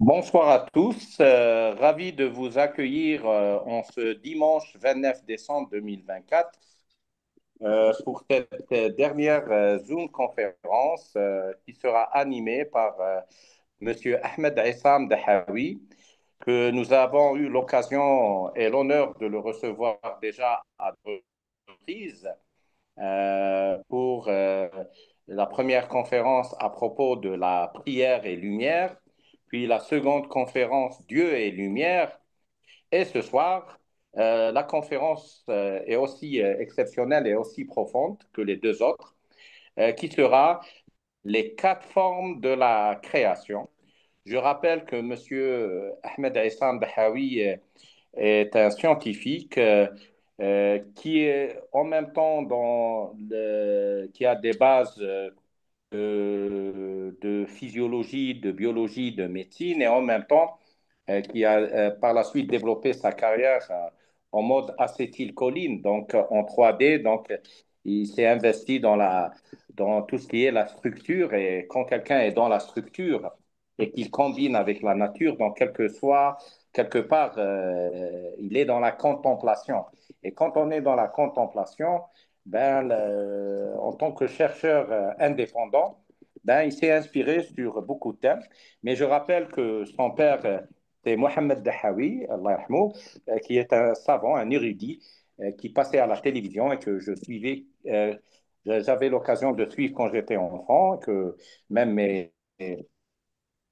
Bonsoir à tous, ravi de vous accueillir en ce dimanche 29 décembre 2024 pour cette dernière Zoom conférence qui sera animée par Monsieur Ahmed Issam Dahawi, que nous avons eu l'occasion et l'honneur de le recevoir déjà à deux reprises pour la première conférence à propos de la prière et lumière, puis la seconde conférence Dieu et lumière. Et ce soir, la conférence est aussi exceptionnelle et aussi profonde que les deux autres, qui sera les quatre formes de la création. Je rappelle que M. Ahmed Issam Bahawi est un scientifique qui est en même temps qui a des bases de physiologie, de biologie, de médecine, et en même temps qui a par la suite développé sa carrière en mode acétylcholine, donc en 3D. Donc, il s'est investi dans tout ce qui est la structure. Et quand quelqu'un est dans la structure et qu'il combine avec la nature, donc quelque part, il est dans la contemplation. Et quand on est dans la contemplation, en tant que chercheur indépendant, il s'est inspiré sur beaucoup de thèmes. Mais je rappelle que son père, c'est Mohamed Dahawi, Allah yarhamou, qui est un savant, un érudit, qui passait à la télévision et que je suivais. J'avais l'occasion de suivre quand j'étais enfant, que même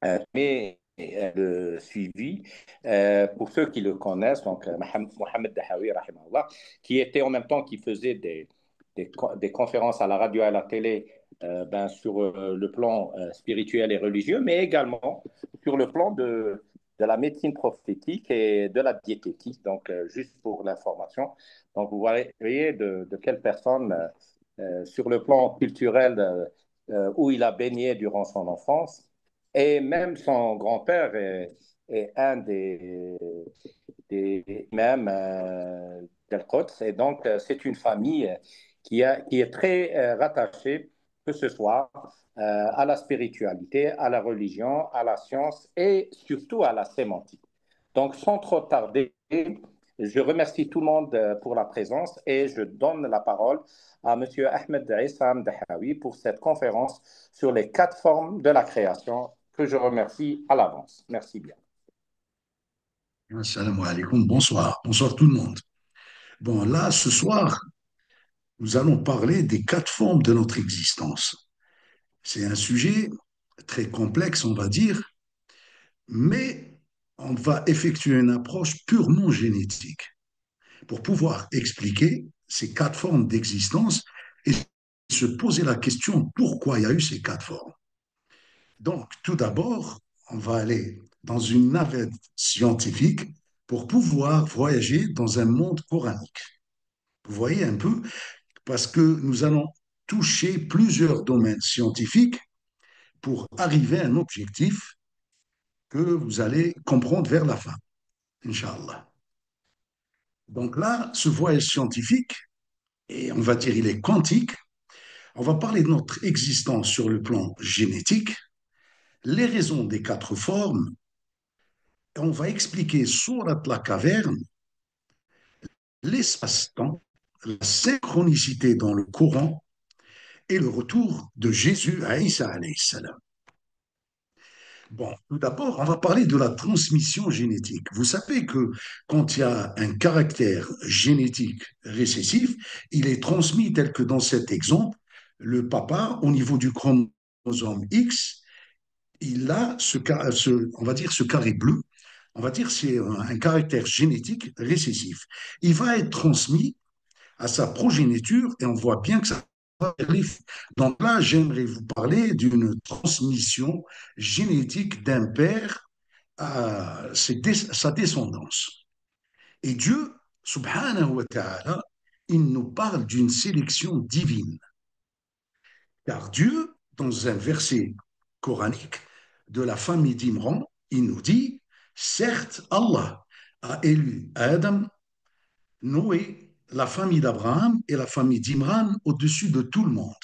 le suivi. Pour ceux qui le connaissent, donc Mohamed Dahawi, rahimahullah, qui était en même temps qui faisait des conférences à la radio et à la télé sur le plan spirituel et religieux, mais également sur le plan de la médecine prophétique et de la diététique, donc juste pour l'information. Donc vous voyez de quelle personne, sur le plan culturel, où il a baigné durant son enfance, et même son grand-père est un des imams d'Al-Quds. Et donc, c'est une famille qui est très rattachée, que ce soit à la spiritualité, à la religion, à la science et surtout à la sémantique. Donc, sans trop tarder, je remercie tout le monde pour la présence et je donne la parole à M. Ahmed Issam Dahawi pour cette conférence sur les quatre formes de la création que je remercie à l'avance. Merci bien. Assalamu alaikum, bonsoir. Bonsoir tout le monde. Bon, là, ce soir, nous allons parler des quatre formes de notre existence. C'est un sujet très complexe, on va dire, mais on va effectuer une approche purement génétique pour pouvoir expliquer ces quatre formes d'existence et se poser la question pourquoi il y a eu ces quatre formes. Donc, tout d'abord, on va aller dans une navette scientifique pour pouvoir voyager dans un monde coranique. Vous voyez un peu, parce que nous allons toucher plusieurs domaines scientifiques pour arriver à un objectif que vous allez comprendre vers la fin, Inch'Allah. Donc là, ce voyage scientifique, et on va dire il est quantique, on va parler de notre existence sur le plan génétique, les raisons des quatre formes, et on va expliquer Sourate la caverne, l'espace-temps, la synchronicité dans le Coran et le retour de Jésus à Isa alayhi salam. Bon, tout d'abord, on va parler de la transmission génétique. Vous savez que quand il y a un caractère génétique récessif, il est transmis tel que dans cet exemple, le papa, au niveau du chromosome X, il a on va dire ce carré bleu, on va dire c'est un caractère génétique récessif. Il va être transmis à sa progéniture et on voit bien que ça va vers les filles. Donc là, j'aimerais vous parler d'une transmission génétique d'un père à sa descendance. Et Dieu, subhanahu wa ta'ala, il nous parle d'une sélection divine. Car Dieu, dans un verset coranique de la famille d'Imran, il nous dit, certes, Allah a élu Adam, Noé, la famille d'Abraham et la famille d'Imran au-dessus de tout le monde.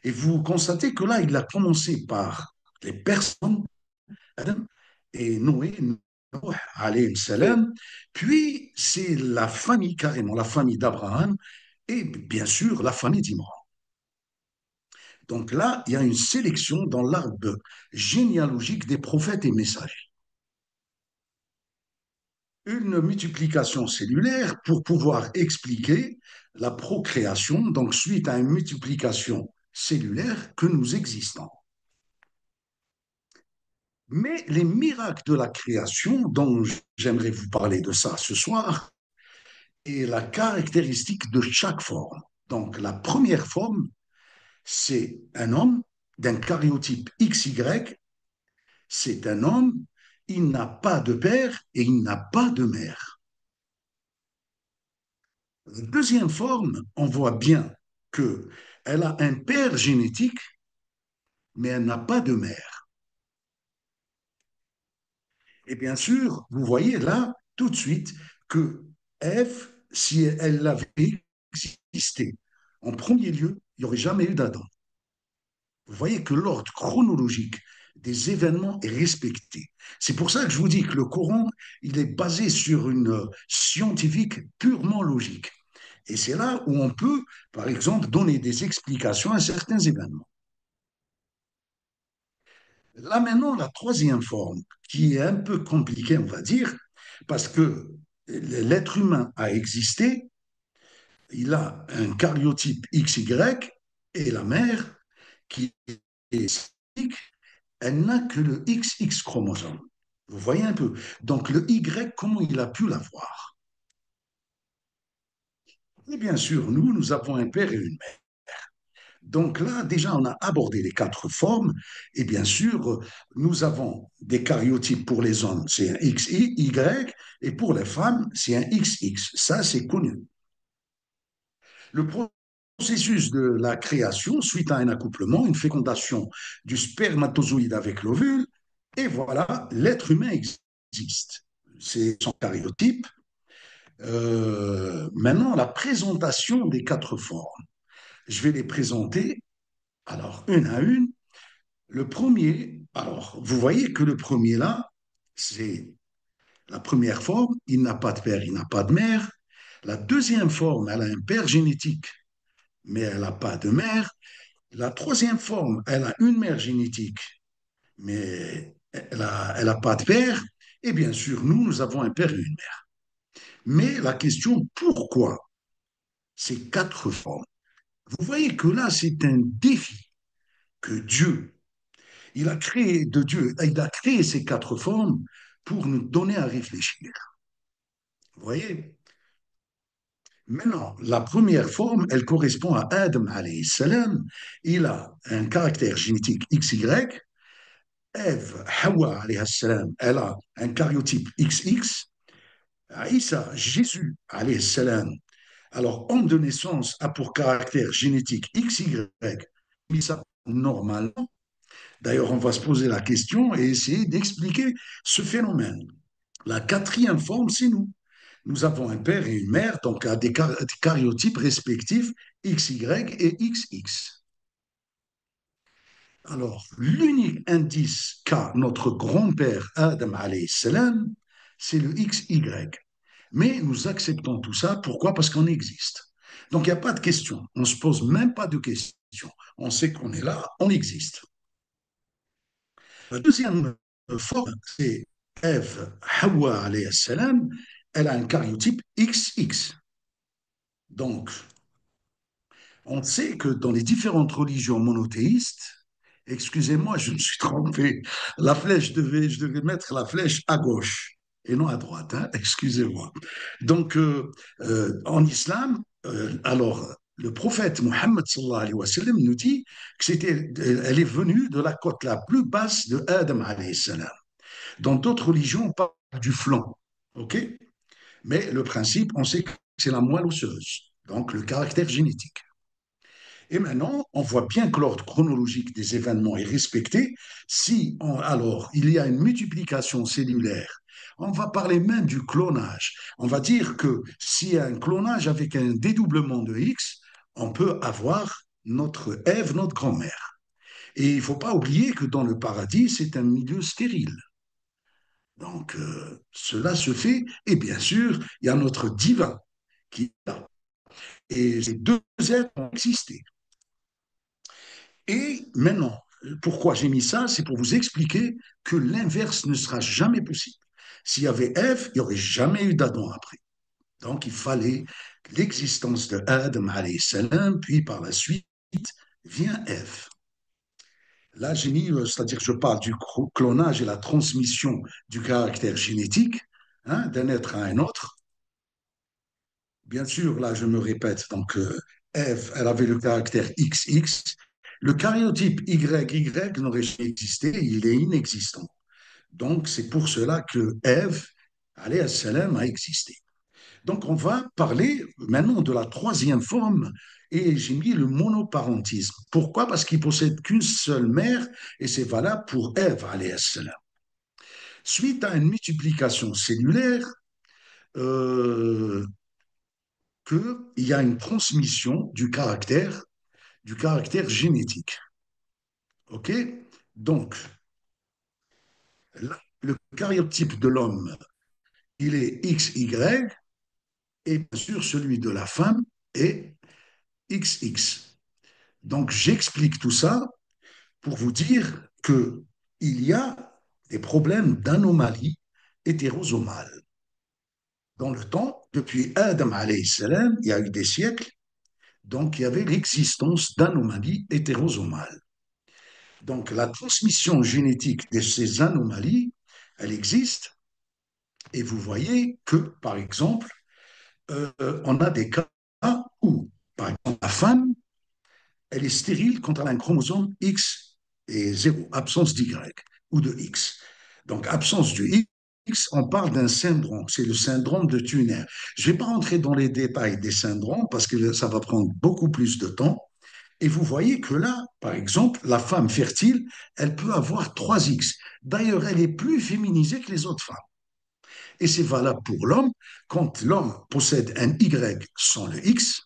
Et vous constatez que là, il a commencé par les personnes, Adam, et Noé, Noé, alayhi Oui. salam, puis c'est la famille carrément, la famille d'Abraham et bien sûr la famille d'Imran. Donc là, il y a une sélection dans l'arbre généalogique des prophètes et messagers. Une multiplication cellulaire pour pouvoir expliquer la procréation, donc suite à une multiplication cellulaire que nous existons. Mais les miracles de la création, dont j'aimerais vous parler de ça ce soir, est la caractéristique de chaque forme. Donc la première forme, c'est un homme d'un karyotype XY, c'est un homme, il n'a pas de père et il n'a pas de mère. La deuxième forme, on voit bien qu'elle a un père génétique, mais elle n'a pas de mère. Et bien sûr, vous voyez là tout de suite que Ève, si elle avait existé en premier lieu, il n'y aurait jamais eu d'Adam. Vous voyez que l'ordre chronologique des événements est respecté. C'est pour ça que je vous dis que le Coran, il est basé sur une scientifique purement logique. Et c'est là où on peut, par exemple, donner des explications à certains événements. Là maintenant, la troisième forme, qui est un peu compliquée, on va dire, parce que l'être humain a existé, il a un karyotype XY, et la mère, qui est cyclique, elle n'a que le XX chromosome. Vous voyez un peu. Donc le Y, comment il a pu l'avoir? Et bien sûr, nous avons un père et une mère. Donc là, déjà, on a abordé les quatre formes. Et bien sûr, nous avons des karyotypes pour les hommes, c'est un XY, et pour les femmes, c'est un XX. Ça, c'est connu. Le processus de la création, suite à un accouplement, une fécondation du spermatozoïde avec l'ovule, et voilà, l'être humain existe. C'est son karyotype. Maintenant, la présentation des quatre formes. Je vais les présenter, alors, une à une. Le premier, alors, vous voyez que le premier là, c'est la première forme, il n'a pas de père, il n'a pas de mère. La deuxième forme, elle a un père génétique, mais elle n'a pas de mère. La troisième forme, elle a une mère génétique, mais elle a pas de père. Et bien sûr, nous avons un père et une mère. Mais la question, pourquoi ces quatre formes? Vous voyez que là, c'est un défi que Dieu, il a créé ces quatre formes pour nous donner à réfléchir. Vous voyez? Maintenant, la première forme, elle correspond à Adam alayhi salam. Il a un caractère génétique XY. Ève, Hawa alayhi salam, elle a un karyotype XX. Isa, Jésus alayhi salam, alors homme de naissance a pour caractère génétique XY. Mais ça, normalement, d'ailleurs, on va se poser la question et essayer d'expliquer ce phénomène. La quatrième forme, c'est nous. Nous avons un père et une mère, donc à des karyotypes respectifs XY et XX. Alors, l'unique indice qu'a notre grand-père Adam alayhi salam, c'est le XY. Mais nous acceptons tout ça, pourquoi? Parce qu'on existe. Donc, il n'y a pas de question. On ne se pose même pas de questions. On sait qu'on est là, on existe. La deuxième forme, c'est Ève Hawa alayhi salam, elle a un karyotype XX. Donc, on sait que dans les différentes religions monothéistes, excusez-moi, je me suis trompé, je devais mettre la flèche à gauche et non à droite, hein, excusez-moi. Donc, en islam, alors, le prophète Mohammed sallallahu alayhi wa sallam nous dit que elle est venue de la côte la plus basse de Adam alayhi salam. Dans d'autres religions, on parle du flanc. OK? Mais le principe, on sait que c'est la moelle osseuse, donc le caractère génétique. Et maintenant, on voit bien que l'ordre chronologique des événements est respecté. Si alors il y a une multiplication cellulaire, on va parler même du clonage. On va dire que s'il y a un clonage avec un dédoublement de X, on peut avoir notre Ève, notre grand-mère. Et il ne faut pas oublier que dans le paradis, c'est un milieu stérile. Donc, cela se fait, et bien sûr, il y a notre divin qui est là. Et ces deux êtres ont existé. Et maintenant, pourquoi j'ai mis ça? C'est pour vous expliquer que l'inverse ne sera jamais possible. S'il y avait Ève, il n'y aurait jamais eu d'Adam après. Donc, il fallait l'existence de Adam, alayhi salam, puis par la suite vient Ève. Là, j'ai mis, c'est-à-dire je parle du clonage et la transmission du caractère génétique hein, d'un être à un autre. Bien sûr, là, je me répète, donc Ève, elle avait le caractère XX. Le karyotype YY n'aurait jamais existé, il est inexistant. Donc, c'est pour cela que Ève, alayhi salam, a existé. Donc, on va parler maintenant de la troisième forme et j'ai mis le monoparentisme. Pourquoi? Parce qu'il possède qu'une seule mère et c'est valable pour Ève, alayhi salam. Suite à une multiplication cellulaire, euh, qu'il y a une transmission du caractère génétique. OK? Donc, là, le karyotype de l'homme, il est XY et bien sûr celui de la femme est XX. Donc, j'explique tout ça pour vous dire qu'il y a des problèmes d'anomalie hétérosomale. Dans le temps, depuis Adam alayhi salam, il y a eu des siècles, donc il y avait l'existence d'anomalies hétérosomales. Donc la transmission génétique de ces anomalies, elle existe, et vous voyez que, par exemple, on a des cas où, par exemple, la femme, elle est stérile quand elle a un chromosome X et 0, absence d'Y ou de X. Donc, absence du X, on parle d'un syndrome, c'est le syndrome de Turner. Je ne vais pas rentrer dans les détails des syndromes parce que ça va prendre beaucoup plus de temps. Et vous voyez que là, par exemple, la femme fertile, elle peut avoir 3X. D'ailleurs, elle est plus féminisée que les autres femmes. Et c'est valable pour l'homme. Quand l'homme possède un Y sans le X,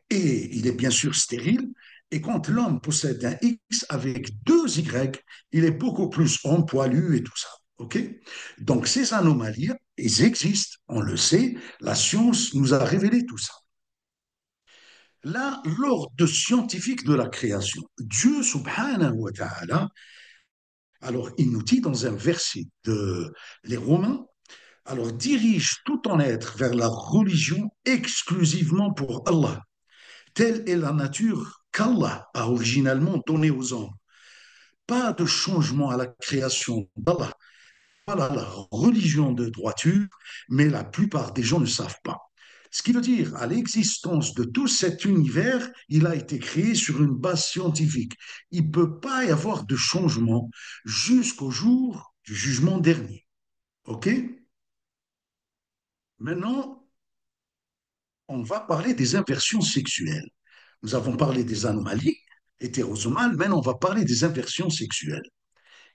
et il est bien sûr stérile. Et quand l'homme possède un X avec deux Y, il est beaucoup plus homme poilu et tout ça. OK? Donc ces anomalies, elles existent, on le sait, la science nous a révélé tout ça. Là, l'ordre scientifique de la création, Dieu subhanahu wa ta'ala, alors il nous dit dans un verset de les Romains, alors dirige tout ton être vers la religion exclusivement pour Allah. Telle est la nature qu'Allah a originalement donnée aux hommes. Pas de changement à la création d'Allah. Voilà la religion de droiture, mais la plupart des gens ne savent pas. Ce qui veut dire, à l'existence de tout cet univers, il a été créé sur une base scientifique. Il ne peut pas y avoir de changement jusqu'au jour du jugement dernier. OK? Maintenant, on va parler des inversions sexuelles. Nous avons parlé des anomalies hétérosomales, maintenant on va parler des inversions sexuelles.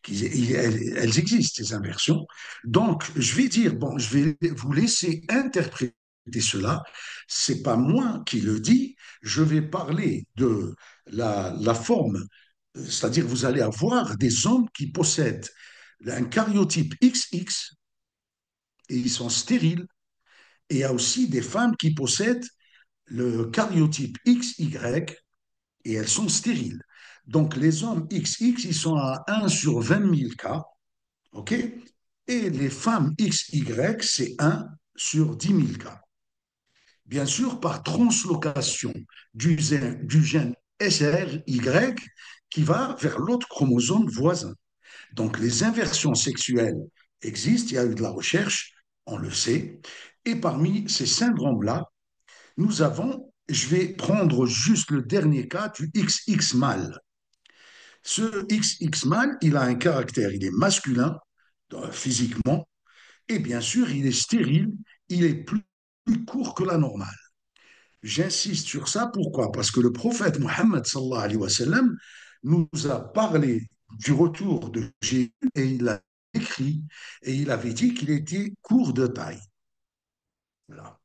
Elles existent, ces inversions. Donc, je vais dire, bon, je vais vous laisser interpréter cela. C'est pas moi qui le dis. Je vais parler de la forme, c'est-à-dire vous allez avoir des hommes qui possèdent un karyotype XX et ils sont stériles. Et il y a aussi des femmes qui possèdent le karyotype XY et elles sont stériles. Donc, les hommes XX, ils sont à 1 sur 20 000 cas. OK? Et les femmes XY, c'est 1 sur 10 000 cas. Bien sûr, par translocation du gène SRY qui va vers l'autre chromosome voisin. Donc, les inversions sexuelles existent, il y a eu de la recherche, on le sait. Et parmi ces syndromes-là, nous avons, je vais prendre juste le dernier cas du XX mâle. Ce XX mâle, il a un caractère, il est masculin physiquement, et bien sûr, il est stérile, il est plus court que la normale. J'insiste sur ça, pourquoi? Parce que le prophète Mohammed sallallahu alayhi wa sallam nous a parlé du retour de Jésus et il a écrit et il avait dit qu'il était court de taille. Voilà.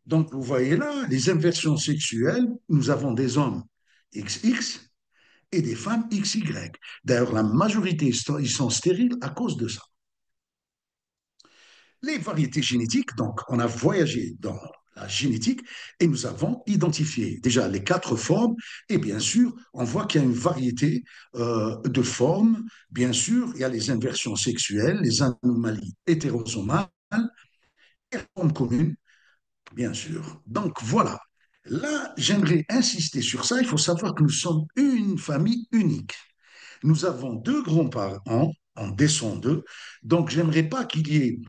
Donc, vous voyez là, les inversions sexuelles, nous avons des hommes XX et des femmes XY. D'ailleurs, la majorité, ils sont stériles à cause de ça. Les variétés génétiques, donc on a voyagé dans la génétique et nous avons identifié déjà les quatre formes et bien sûr, on voit qu'il y a une variété de formes. Bien sûr, il y a les inversions sexuelles, les anomalies hétérosomales et la forme commune, bien sûr. Donc voilà. Là, j'aimerais insister sur ça. Il faut savoir que nous sommes une famille unique. Nous avons deux grands-parents, on descend d'eux, donc j'aimerais pas qu'il y ait,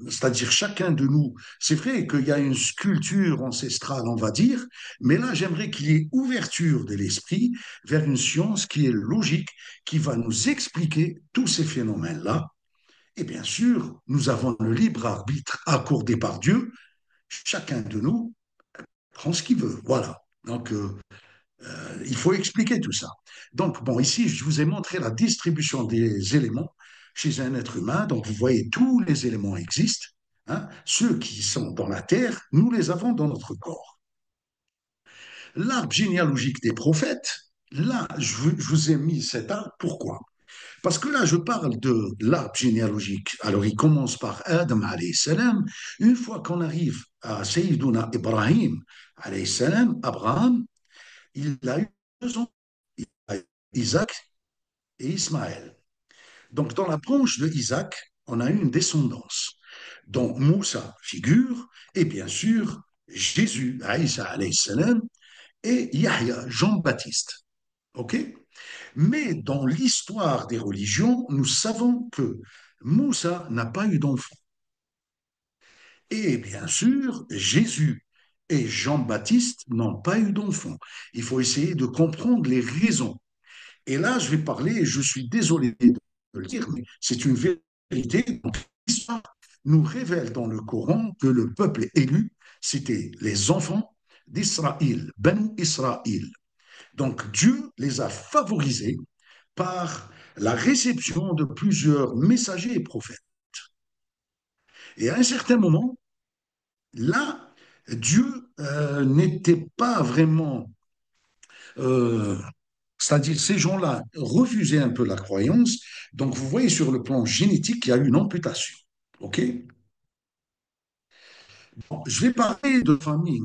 c'est-à-dire chacun de nous, c'est vrai qu'il y a une sculpture ancestrale, on va dire, mais là j'aimerais qu'il y ait ouverture de l'esprit vers une science qui est logique, qui va nous expliquer tous ces phénomènes-là. Et bien sûr, nous avons le libre arbitre accordé par Dieu, chacun de nous prend ce qu'il veut, voilà. Donc, il faut expliquer tout ça. Donc, bon, ici, je vous ai montré la distribution des éléments chez un être humain. Donc, vous voyez, tous les éléments existent. Hein. Ceux qui sont dans la terre, nous les avons dans notre corps. L'arbre généalogique des prophètes, là, je vous ai mis cet arbre. Pourquoi? Parce que là, je parle de l'arbre généalogique. Alors, il commence par Adam, alayhi salam. Une fois qu'on arrive à Sayyiduna Ibrahim, alayhi salam, Abraham, il a eu 2 ans. Isaac et Ismaël. Donc, dans la branche de Isaac, on a eu une descendance dont Moussa figure, et bien sûr, Jésus, Aïssa alayhi salam, et Yahya, Jean-Baptiste. OK? Mais dans l'histoire des religions, nous savons que Moussa n'a pas eu d'enfant. Et bien sûr, Jésus et Jean-Baptiste n'ont pas eu d'enfant. Il faut essayer de comprendre les raisons. Et là, je vais parler, et je suis désolé de le dire, mais c'est une vérité. Donc, l'histoire nous révèle dans le Coran que le peuple élu, c'était les enfants d'Israël, Banu Israël. Donc, Dieu les a favorisés par la réception de plusieurs messagers et prophètes. Et à un certain moment, là, Dieu n'était pas vraiment c'est-à-dire, ces gens-là refusaient un peu la croyance. Donc, vous voyez, sur le plan génétique, il y a eu une amputation. OK? Bon, je vais parler de famille.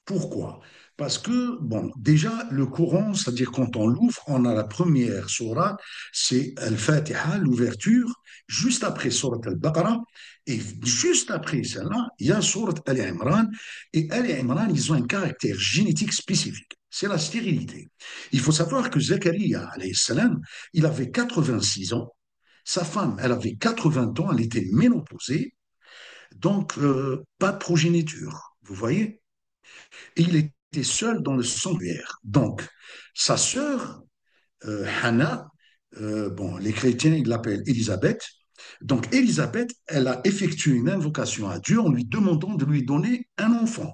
Pourquoi? Parce que, bon, déjà, le Coran, c'est-à-dire quand on l'ouvre, on a la première sourate, c'est Al-Fatiha, l'ouverture, juste après sourate Al-Baqarah, et juste après celle-là, il y a sourate Al-Imran, et Al-Imran, ils ont un caractère génétique spécifique, c'est la stérilité. Il faut savoir que Zachariah, alayhi salam, il avait 86 ans, sa femme, elle avait 80 ans, elle était ménopausée, donc pas de progéniture, vous voyez? Et il était seul dans le sanctuaire. Donc, sa sœur, Hannah, bon, les chrétiens, ils l'appellent Élisabeth. Donc, Élisabeth, elle a effectué une invocation à Dieu en lui demandant de lui donner un enfant.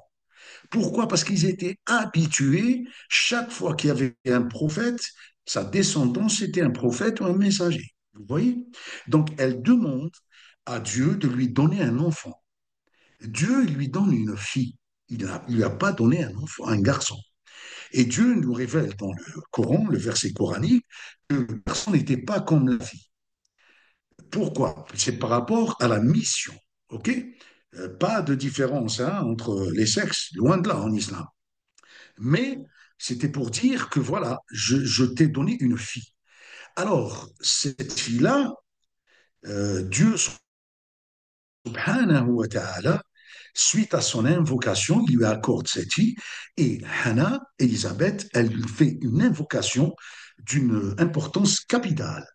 Pourquoi? Parce qu'ils étaient habitués, chaque fois qu'il y avait un prophète, sa descendance était un prophète ou un messager. Vous voyez? Donc, elle demande à Dieu de lui donner un enfant. Dieu lui donne une fille. Il ne lui a pas donné un enfant, un garçon. Et Dieu nous révèle dans le Coran, le verset coranique, que le garçon n'était pas comme la fille. Pourquoi? C'est par rapport à la mission. OK? Pas de différence hein, entre les sexes, loin de là en islam. Mais c'était pour dire que voilà, je t'ai donné une fille. Alors, cette fille-là, Dieu subhanahu wa ta'ala, suite à son invocation, il lui accorde cette fille. Et Hannah, Élisabeth, elle fait une invocation d'une importance capitale.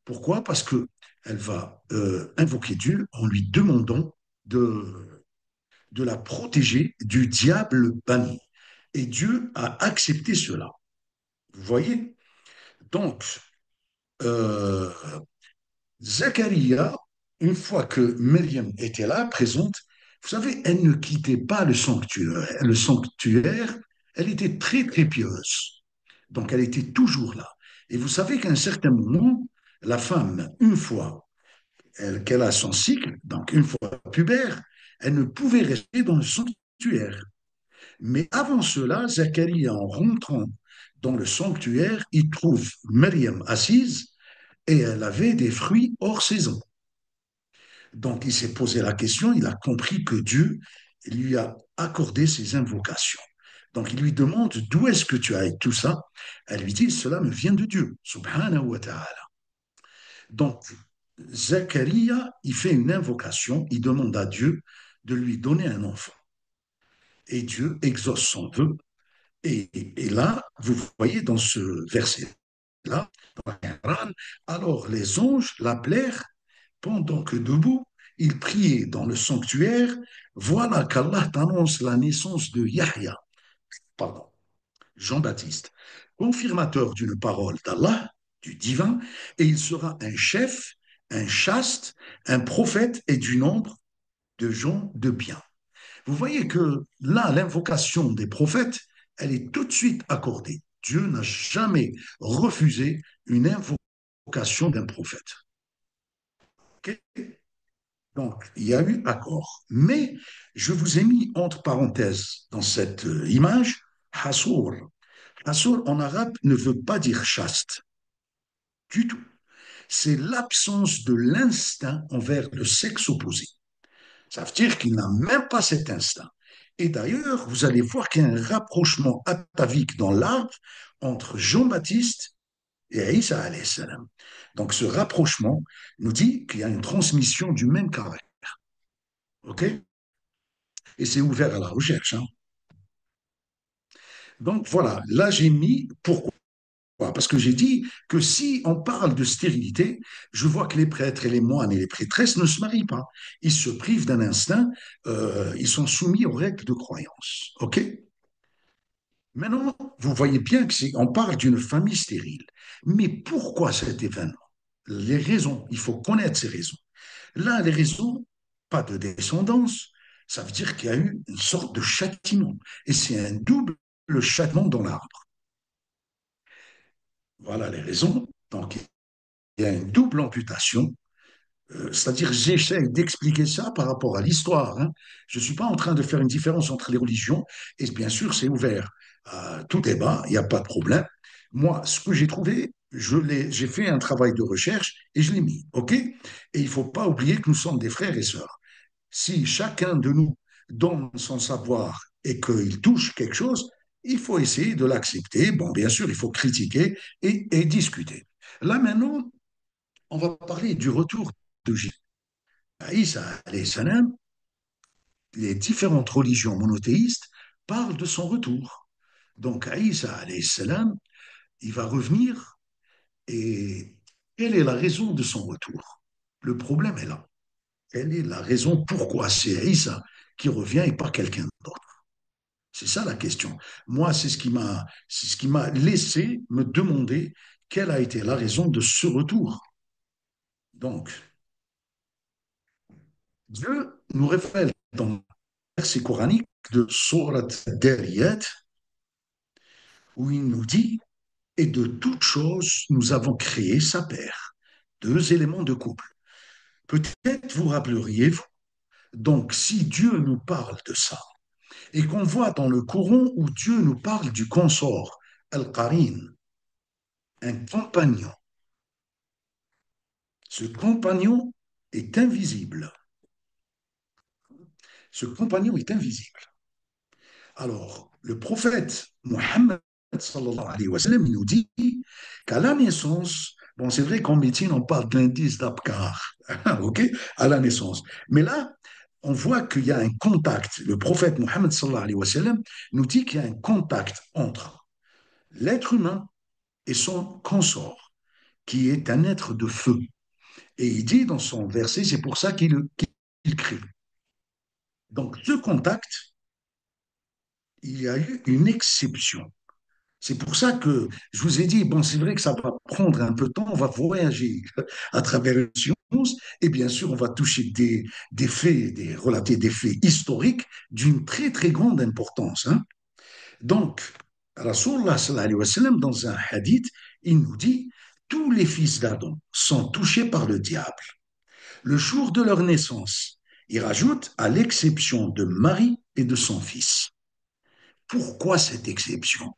Pourquoi? Parce que elle va invoquer Dieu en lui demandant de la protéger du diable banni. Et Dieu a accepté cela. Vous voyez? Donc, euh, Zacharia, une fois que Myriam était là, présente, vous savez, elle ne quittait pas le sanctuaire. Le sanctuaire, elle était très, très pieuse. Donc, elle était toujours là. Et vous savez qu'à un certain moment, la femme, une fois qu'elle a son cycle, donc une fois pubère, elle ne pouvait rester dans le sanctuaire. Mais avant cela, Zacharie, en rentrant dans le sanctuaire, il trouve Myriam assise et elle avait des fruits hors saison. Donc, il s'est posé la question, il a compris que Dieu lui a accordé ses invocations. Donc, il lui demande d'où est-ce que tu as tout ça. Elle lui dit, cela me vient de Dieu, subhanahu wa ta'ala. Donc, Zacharia, il fait une invocation, il demande à Dieu de lui donner un enfant. Et Dieu exauce son vœu. Et là, vous voyez dans ce verset-là, alors les anges l'appelèrent pendant que debout, il priait dans le sanctuaire. Voilà qu'Allah t'annonce la naissance de Yahya, pardon, Jean-Baptiste, confirmateur d'une parole d'Allah, du divin, et il sera un chef, un chaste, un prophète et du nombre de gens de bien. Vous voyez que là, l'invocation des prophètes, elle est tout de suite accordée. Dieu n'a jamais refusé une invocation d'un prophète. Okay. Donc, il y a eu accord. Mais je vous ai mis entre parenthèses dans cette image Hassour. Hassour en arabe ne veut pas dire chaste du tout. C'est l'absence de l'instinct envers le sexe opposé. Ça veut dire qu'il n'a même pas cet instinct. Et d'ailleurs, vous allez voir qu'il y a un rapprochement atavique dans l'arbre entre Jean-Baptiste et Isa alayhi salam. Donc ce rapprochement nous dit qu'il y a une transmission du même caractère. OK? Et c'est ouvert à la recherche. Hein. Donc voilà, là j'ai mis pourquoi. Parce que j'ai dit que si on parle de stérilité, je vois que les prêtres et les moines et les prêtresses ne se marient pas. Ils se privent d'un instinct, ils sont soumis aux règles de croyance. OK? Maintenant, vous voyez bien que on parle d'une famille stérile. Mais pourquoi cet événement? Les raisons, il faut connaître ces raisons. Là, les raisons, pas de descendance, ça veut dire qu'il y a eu une sorte de châtiment. Et c'est un double châtiment dans l'arbre. Voilà les raisons. Donc, il y a une double amputation. C'est-à-dire, j'essaie d'expliquer ça par rapport à l'histoire. Hein. Je ne suis pas en train de faire une différence entre les religions. Et bien sûr, c'est ouvert à tout débat, il n'y a pas de problème. Moi, ce que j'ai trouvé, j'ai fait un travail de recherche et je l'ai mis. OK? Et il ne faut pas oublier que nous sommes des frères et sœurs. Si chacun de nous donne son savoir et qu'il touche quelque chose, il faut essayer de l'accepter. Bon, bien sûr, il faut critiquer et discuter. Là, maintenant, on va parler du retour de Jésus. Aïssa alayhi salam, les différentes religions monothéistes parlent de son retour. Donc, Aïssa alayhi salam, il va revenir et quelle est la raison de son retour? Le problème est là. Quelle est la raison pourquoi c'est Aïssa qui revient et pas quelqu'un d'autre? C'est ça la question. Moi, c'est ce qui m'a laissé me demander quelle a été la raison de ce retour. Donc, Dieu nous révèle dans le verset coranique de Surat Dariyat où il nous dit et de toutes choses, nous avons créé sa paire, deux éléments de couple. Peut-être vous rappelleriez-vous, donc si Dieu nous parle de ça, et qu'on voit dans le Coran où Dieu nous parle du consort, Al-Qarin, un compagnon, ce compagnon est invisible. Ce compagnon est invisible. Alors, le prophète Mohammed sallallahu alayhi wa sallam, il nous dit qu'à la naissance, bon, c'est vrai qu'en médecine, on parle d'indice d'Apgar, ok, à la naissance. Mais là, on voit qu'il y a un contact. Le prophète Mohammed sallallahu alayhi wa sallam nous dit qu'il y a un contact entre l'être humain et son consort, qui est un être de feu. Et il dit dans son verset, c'est pour ça qu'il crie. Donc, ce contact, il y a eu une exception. C'est pour ça que je vous ai dit, bon, c'est vrai que ça va prendre un peu de temps, on va voyager à travers les sciences, et bien sûr, on va toucher des faits, relater des faits historiques d'une très, très grande importance. Hein. Donc, Rasulullah sallallahu alayhi wa sallam, dans un hadith, il nous dit, tous les fils d'Adam sont touchés par le diable. Le jour de leur naissance, il rajoute, à l'exception de Marie et de son fils. Pourquoi cette exception?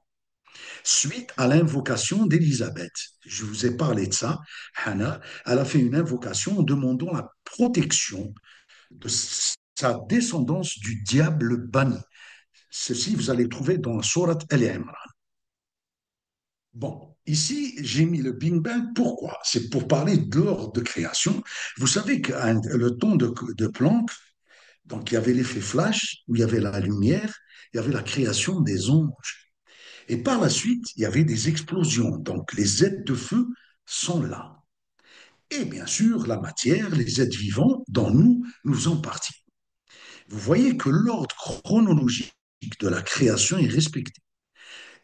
suite à l'invocation d'Élisabeth. Je vous ai parlé de ça. Hannah, elle a fait une invocation en demandant la protection de sa descendance du diable banni. Ceci, vous allez le trouver dans la Sourate Al-Imran. Bon, ici, j'ai mis le Big Bang. Pourquoi? C'est pour parler de l'ordre de création. Vous savez que le temps de Planck, donc il y avait l'effet flash, où il y avait la lumière, il y avait la création des anges. Et par la suite, il y avait des explosions. Donc les êtres de feu sont là. Et bien sûr, la matière, les êtres vivants, dans nous, nous faisons partie. Vous voyez que l'ordre chronologique de la création est respecté.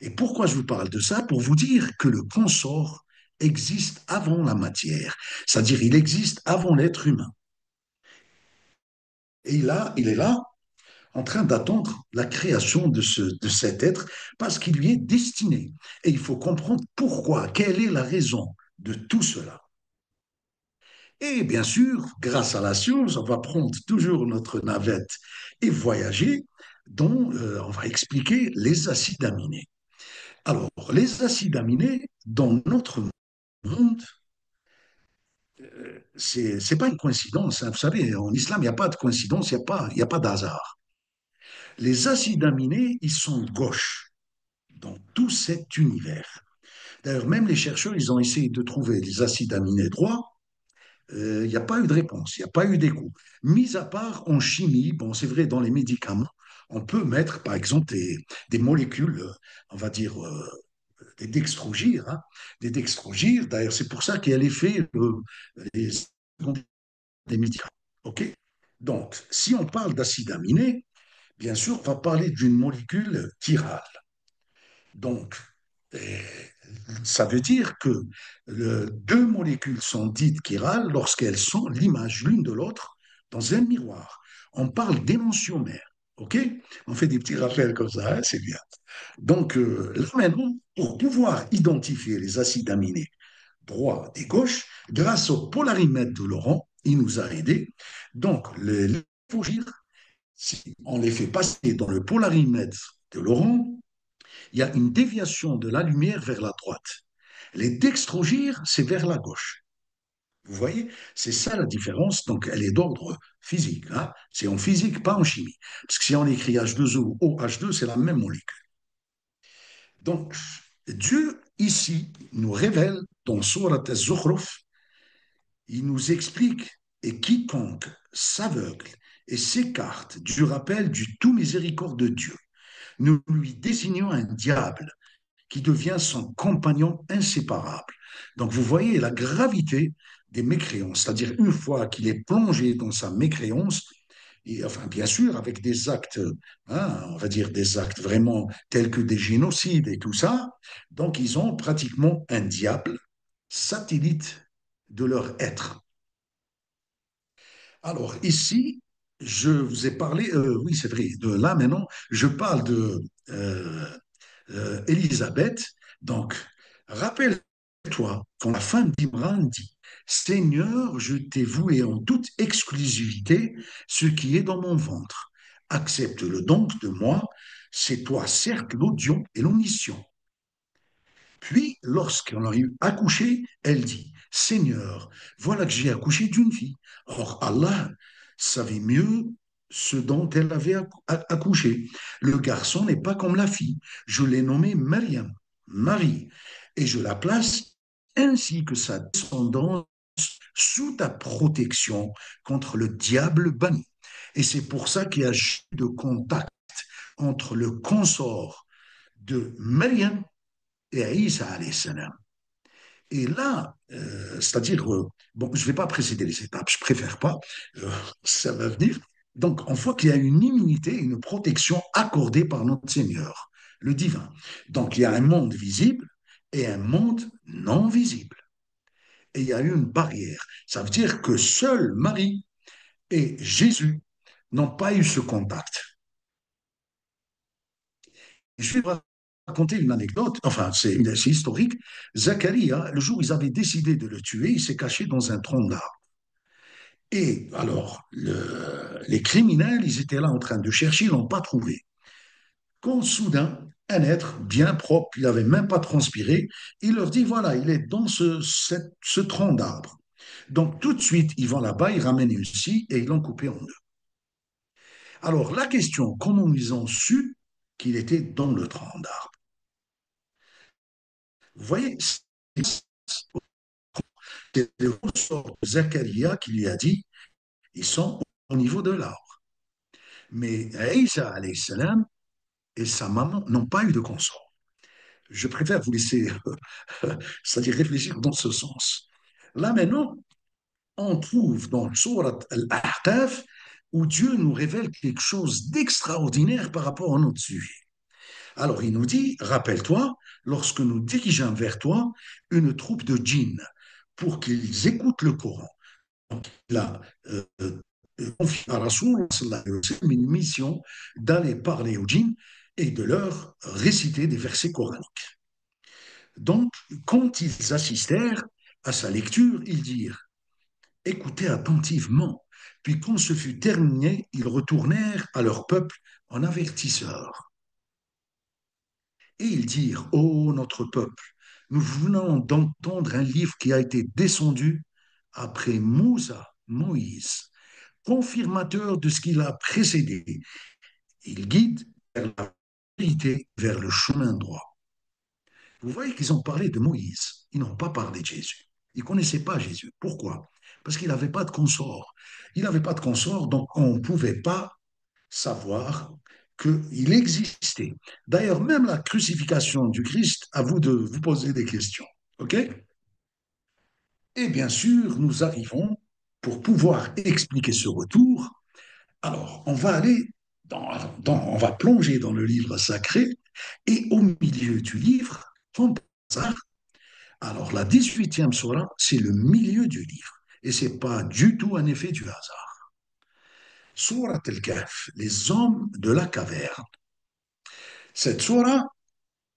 Et pourquoi je vous parle de ça? Pour vous dire que le consort existe avant la matière, c'est-à-dire il existe avant l'être humain. Et il est là en train d'attendre la création de cet être parce qu'il lui est destiné. Et il faut comprendre pourquoi, quelle est la raison de tout cela. Et bien sûr, grâce à la science, on va prendre toujours notre navette et voyager, dont on va expliquer les acides aminés. Alors, les acides aminés, dans notre monde, c'est pas une coïncidence, hein. Vous savez, en islam, il n'y a pas de coïncidence, il y a pas d'hasard. Les acides aminés, ils sont gauches dans tout cet univers. D'ailleurs, même les chercheurs, ils ont essayé de trouver les acides aminés droits. Il n'y a pas eu de réponse, il n'y a pas eu d'écho. Mis à part en chimie, bon, c'est vrai, dans les médicaments, on peut mettre, par exemple, des molécules, on va dire, des dextrogires, hein, des dextrogires. D'ailleurs, c'est pour ça qu'il y a l'effet des, des médicaments. OK? Donc, si on parle d'acide aminé, bien sûr, on va parler d'une molécule chirale. Donc, euh, ça veut dire que deux molécules sont dites chirales lorsqu'elles sont l'image l'une de l'autre dans un miroir. On parle d'énantiomère. OK? On fait des petits rappels comme ça, hein, c'est bien. Donc, là maintenant, pour pouvoir identifier les acides aminés droits et gauches, grâce au polarimètre de Laurent, il nous a aidés. Donc, les lymphogyres, si on les fait passer dans le polarimètre de Laurent, il y a une déviation de la lumière vers la droite. Les dextrogyres, c'est vers la gauche. Vous voyez, c'est ça la différence. Donc, elle est d'ordre physique, hein. C'est en physique, pas en chimie. Parce que si on écrit H2O ou OH2, c'est la même molécule. Donc, Dieu, ici, nous révèle dans Surat al-Zukhruf, il nous explique, et quiconque s'aveugle et s'écarte du rappel du tout miséricorde de Dieu, nous lui désignons un diable qui devient son compagnon inséparable. Donc vous voyez la gravité des mécréances, c'est-à-dire une fois qu'il est plongé dans sa mécréance, et, enfin bien sûr avec des actes, hein, on va dire des actes vraiment tels que des génocides et tout ça, donc ils ont pratiquement un diable satellite de leur être. Alors ici, je vous ai parlé, oui c'est vrai, de là maintenant, je parle de Élisabeth. Donc, rappelle-toi quand la femme d'Imran dit, Seigneur, je t'ai voué en toute exclusivité ce qui est dans mon ventre. Accepte-le donc de moi, c'est toi certes l'audion et l'omniscient. Puis, lorsqu'elle a eu accouché, elle dit, Seigneur, voilà que j'ai accouché d'une fille. Or, Allah savait mieux ce dont elle avait accouché. Le garçon n'est pas comme la fille. Je l'ai nommé Mariam, Marie, et je la place ainsi que sa descendance sous ta protection contre le diable banni. Et c'est pour ça qu'il y a de contact entre le consort de Mariam et Isa alayhi salam. Et là, c'est-à-dire, bon, je ne vais pas précéder les étapes, je préfère pas, euh, ça va venir. Donc, on voit qu'il y a une immunité, une protection accordée par notre Seigneur, le divin. Donc, il y a un monde visible et un monde non visible. Et il y a une barrière. Ça veut dire que seul Marie et Jésus n'ont pas eu ce contact. Je vais vous raconter une anecdote, enfin, c'est historique. Zacharia, le jour où ils avaient décidé de le tuer, il s'est caché dans un tronc d'arbre. Et alors, les criminels, ils étaient là en train de chercher, ils ne l'ont pas trouvé. quand soudain, un être bien propre, il n'avait même pas transpiré, il leur dit, voilà, il est dans ce tronc d'arbre. Donc tout de suite, ils vont là-bas, ils ramènent une scie et ils l'ont coupé en deux. Alors la question, comment ils ont su qu'il était dans le tronc d'arbre? Vous voyez, c'est le ressort de Zacharia qui lui a dit, ils sont au niveau de l'arbre. Mais Isa alayhi salam et sa maman n'ont pas eu de consort. Je préfère vous laisser, c'est-à-dire réfléchir dans ce sens. Là maintenant, on trouve dans le Surat Al-Ahqaf où Dieu nous révèle quelque chose d'extraordinaire par rapport à notre sujet. Alors il nous dit, rappelle-toi, lorsque nous dirigeons vers toi une troupe de djinns pour qu'ils écoutent le Coran. Donc, il a confié à Rasoul une mission d'aller parler aux djinns et de leur réciter des versets coraniques. Donc, quand ils assistèrent à sa lecture, ils dirent, écoutez attentivement. Puis quand ce fut terminé, ils retournèrent à leur peuple en avertisseurs. Et ils dirent, ô notre peuple, nous venons d'entendre un livre qui a été descendu après Moussa, Moïse, confirmateur de ce qu'il a précédé. Il guide vers la vérité, vers le chemin droit. Vous voyez qu'ils ont parlé de Moïse, ils n'ont pas parlé de Jésus. Ils ne connaissaient pas Jésus. Pourquoi? Parce qu'il n'avait pas de consort. Il n'avait pas de consort, donc on ne pouvait pas savoir qu'il existait. D'ailleurs, même la crucifixion du Christ, à vous de vous poser des questions. OK? Et bien sûr, nous arrivons, pour pouvoir expliquer ce retour, alors on va aller, on va plonger dans le livre sacré, et au milieu du livre, comme par hasard, alors la 18e surah, c'est le milieu du livre. Et ce n'est pas du tout un effet du hasard. Surat al-Kahf, les hommes de la caverne. Cette surah,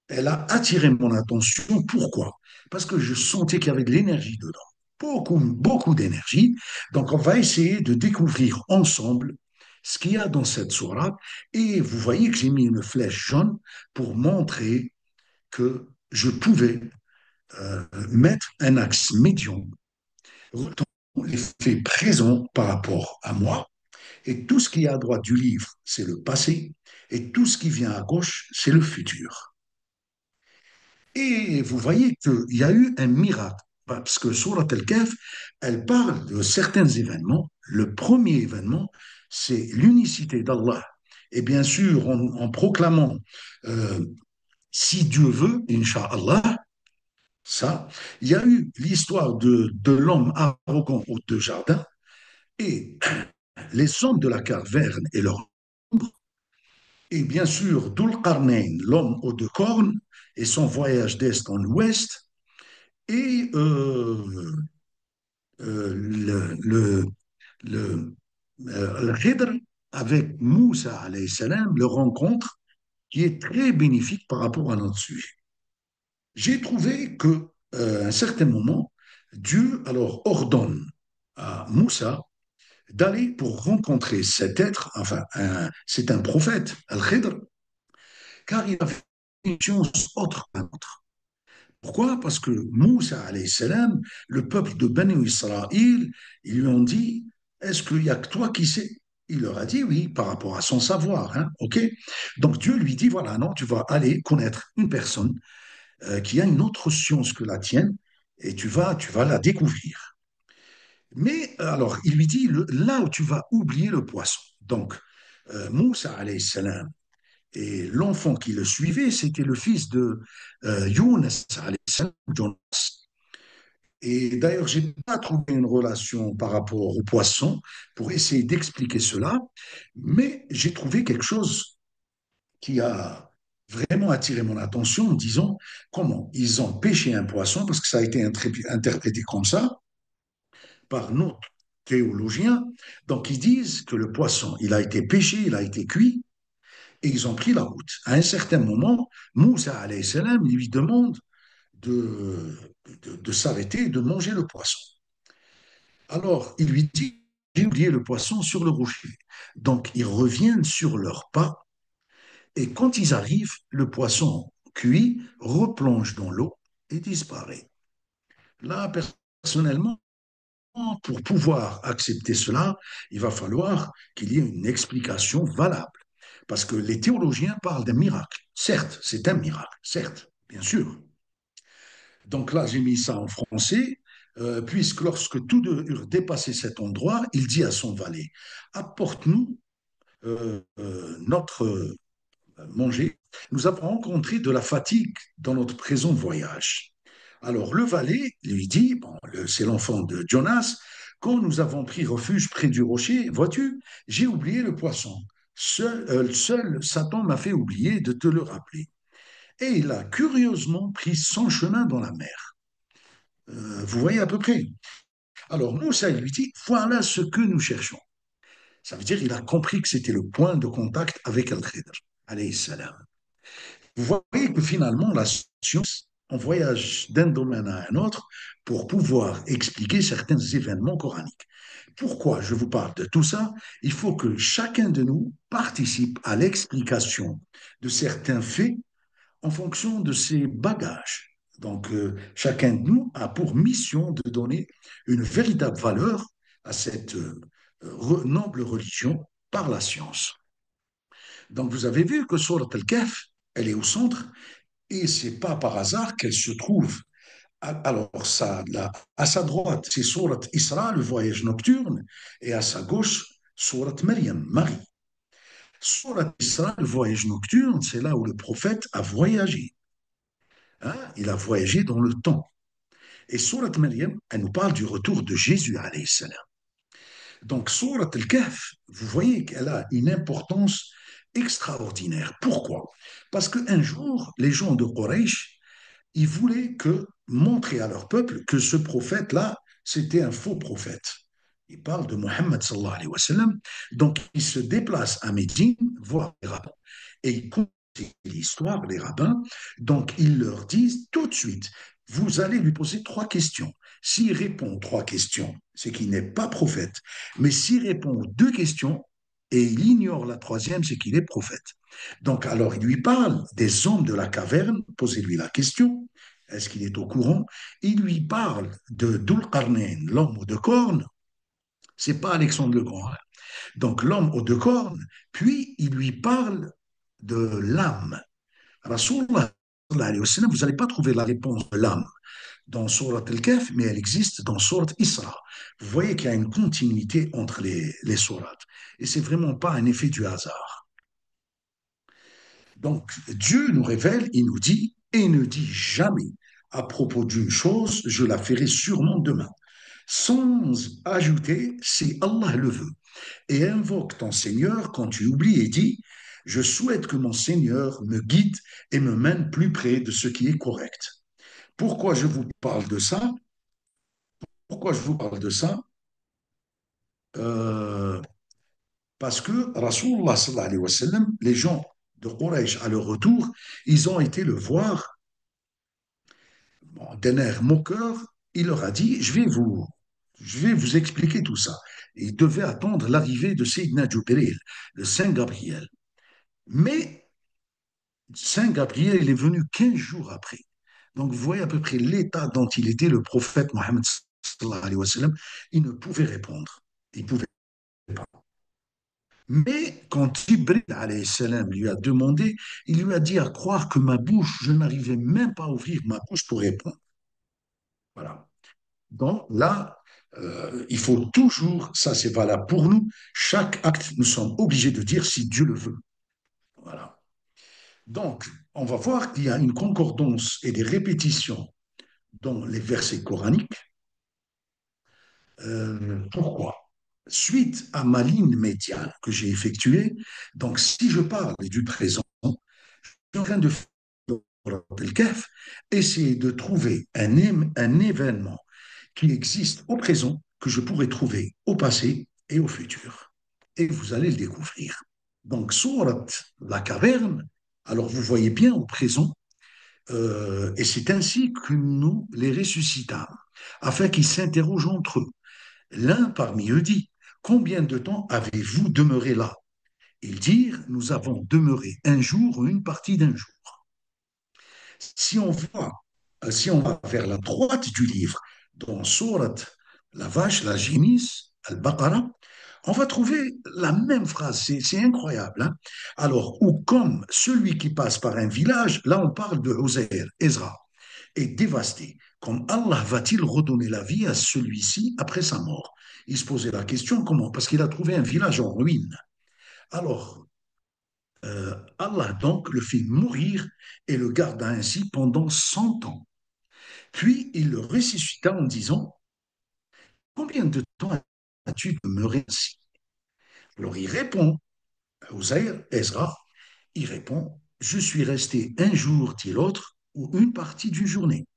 elle a attiré mon attention. Pourquoi? Parce que je sentais qu'il y avait de l'énergie dedans. Beaucoup, beaucoup d'énergie. Donc, on va essayer de découvrir ensemble ce qu'il y a dans cette sourate. Et vous voyez que j'ai mis une flèche jaune pour montrer que je pouvais mettre un axe médian, les faits présents par rapport à moi. Et tout ce qui est à droite du livre, c'est le passé. Et tout ce qui vient à gauche, c'est le futur. Et vous voyez qu'il y a eu un miracle, parce que Surat Al-Kahf, elle parle de certains événements. Le premier événement, c'est l'unicité d'Allah. Et bien sûr, en proclamant euh, si Dieu veut, Inch'Allah, ça, il y a eu l'histoire de l'homme arrogant au deux jardins et les hommes de la caverne et leur ombre, et bien sûr Dhul Qarnayn, l'homme aux deux cornes, et son voyage d'est en ouest, et le, le Khidr avec Moussa alayhi salam, le rencontre qui est très bénéfique par rapport à notre sujet. J'ai trouvé que un certain moment, Dieu alors ordonne à Moussa d'aller pour rencontrer cet être, enfin, c'est un prophète, Al-Khidr, car il avait une science autre qu'un autre. Pourquoi? Parce que Moussa, alayhi salam, le peuple de Bani Israël, ils lui ont dit, est-ce qu'il n'y a que toi qui sais? Il leur a dit oui, par rapport à son savoir. Hein, ok. Donc Dieu lui dit, voilà, non, tu vas aller connaître une personne qui a une autre science que la tienne et tu vas la découvrir. Mais alors, il lui dit, là où tu vas oublier le poisson. Donc, Moussa, alayhi salam, et l'enfant qui le suivait, c'était le fils de Younes, alayhi salam, Jonas. Et d'ailleurs, je n'ai pas trouvé une relation par rapport au poisson pour essayer d'expliquer cela, mais j'ai trouvé quelque chose qui a vraiment attiré mon attention en disant comment ils ont pêché un poisson, parce que ça a été interprété comme ça par notre théologiens. Donc ils disent que le poisson, il a été pêché, il a été cuit, et ils ont pris la route. À un certain moment, Moussa alayhi salam lui demande de s'arrêter et de manger le poisson. Alors, il lui dit, j'ai oublié le poisson sur le rocher. Donc, ils reviennent sur leurs pas Et quand ils arrivent, le poisson cuit replonge dans l'eau et disparaît. Là, personnellement, pour pouvoir accepter cela, il va falloir qu'il y ait une explication valable. Parce que les théologiens parlent d'un miracle. Certes, c'est un miracle, certes, bien sûr. Donc là, j'ai mis ça en français, puisque lorsque tous deux eurent dépassé cet endroit, il dit à son valet, apporte-nous notre manger. Nous avons rencontré de la fatigue dans notre présent voyage. Alors le valet lui dit, bon, c'est l'enfant de Jonas, quand nous avons pris refuge près du rocher, vois-tu, j'ai oublié le poisson. Seul Satan m'a fait oublier de te le rappeler. Et il a curieusement pris son chemin dans la mer. Vous voyez à peu près. Alors Moussa lui dit, voilà ce que nous cherchons. Ça veut dire qu'il a compris que c'était le point de contact avec Al-Khidr, alayhi salam. Vous voyez que finalement, la science, on voyage d'un domaine à un autre pour pouvoir expliquer certains événements coraniques. Pourquoi je vous parle de tout ça? Il faut que chacun de nous participe à l'explication de certains faits en fonction de ses bagages. Donc, chacun de nous a pour mission de donner une véritable valeur à cette noble religion par la science. Donc, vous avez vu que Surat Al-Kahf, elle est au centre, et c'est pas par hasard qu'elle se trouve. Alors, ça, là, à sa droite, c'est Surat Isra, le voyage nocturne, et à sa gauche, Surat Maryam, Marie. Surat Isra, le voyage nocturne, c'est là où le prophète a voyagé. Hein, il a voyagé dans le temps. Et Surat Maryam, elle nous parle du retour de Jésus, alayhi salam. Donc, Surat Al-Kahf, vous voyez qu'elle a une importance extraordinaire. Pourquoi? Parce qu'un jour, les gens de Quraysh, ils voulaient montrer à leur peuple que ce prophète-là, c'était un faux prophète. Il parle de Mohammed sallallahu alayhi wa sallam. Donc, ils se déplacent à Médine, voir les rabbins. Et ils comptent l'histoire, les rabbins. Donc, ils leur disent tout de suite, vous allez lui poser trois questions. S'il répond trois questions, c'est qu'il n'est pas prophète. Mais s'il répond aux deux questions et il ignore la troisième, c'est qu'il est prophète. Donc, alors, il lui parle des hommes de la caverne, posez-lui la question, est-ce qu'il est au courant? Il lui parle de Dul-Qarnayn, l'homme aux deux cornes, c'est pas Alexandre le Grand, hein. Donc, l'homme aux deux cornes, puis il lui parle de l'âme. Rasulullah, vous n'allez pas trouver la réponse de l'âme dans Surat Al-Kahf, mais elle existe dans Surat Isra. Vous voyez qu'il y a une continuité entre les sourates. Et c'est vraiment pas un effet du hasard. Donc, Dieu nous révèle, il nous dit, et ne dit jamais à propos d'une chose, je la ferai sûrement demain, sans ajouter si Allah le veut. Et invoque ton Seigneur quand tu oublies et dis, je souhaite que mon Seigneur me guide et me mène plus près de ce qui est correct. Pourquoi je vous parle de ça? Pourquoi je vous parle de ça? Euh, Parce que Rasulullah sallallahu alayhi wa sallam, les gens de Quraysh à leur retour, ils ont été le voir bon, d'un air moqueur. Il leur a dit, je vais vous expliquer tout ça. Et ils devaient attendre l'arrivée de Sayyidina Jubril, le Saint Gabriel. Mais Saint Gabriel, il est venu 15 jours après. Donc, vous voyez à peu près l'état dont il était le prophète Mohammed sallallahu alayhi wa sallam. Il ne pouvait répondre. Il pouvait pas. Mais quand Jibril alayhi salam lui a demandé, il lui a dit à croire que ma bouche, je n'arrivais même pas à ouvrir ma bouche pour répondre. Voilà. Donc là, il faut toujours, ça c'est valable pour nous, chaque acte, nous sommes obligés de dire si Dieu le veut. Voilà. Donc, on va voir qu'il y a une concordance et des répétitions dans les versets coraniques. Pourquoi? Suite à ma ligne médiane que j'ai effectuée, donc si je parle du présent, je suis en train de faire le CAF, essayer de trouver un événement qui existe au présent que je pourrais trouver au passé et au futur. Et vous allez le découvrir. Donc, Surat la caverne, alors vous voyez bien au présent, et c'est ainsi que nous les ressuscitâmes, afin qu'ils s'interrogent entre eux. L'un parmi eux dit, combien de temps avez-vous demeuré là? Ils dirent, nous avons demeuré un jour ou une partie d'un jour. Si on voit, si on va vers la droite du livre, dans Surat, la vache, la génisse, Al-Baqarah, on va trouver la même phrase. C'est incroyable, hein. Alors, ou comme celui qui passe par un village, là on parle de Uzair, Ezra, est dévasté. Comme Allah va-t-il redonner la vie à celui-ci après sa mort? Il se posait la question comment? Parce qu'il a trouvé un village en ruine. Alors, Allah donc le fait mourir et le garda ainsi pendant 100 ans. Puis il le ressuscita en disant, combien de temps as-tu demeuré ainsi? Alors il répond, Uzair, Ezra, il répond, je suis resté un jour, dit l'autre, ou une partie d'une journée.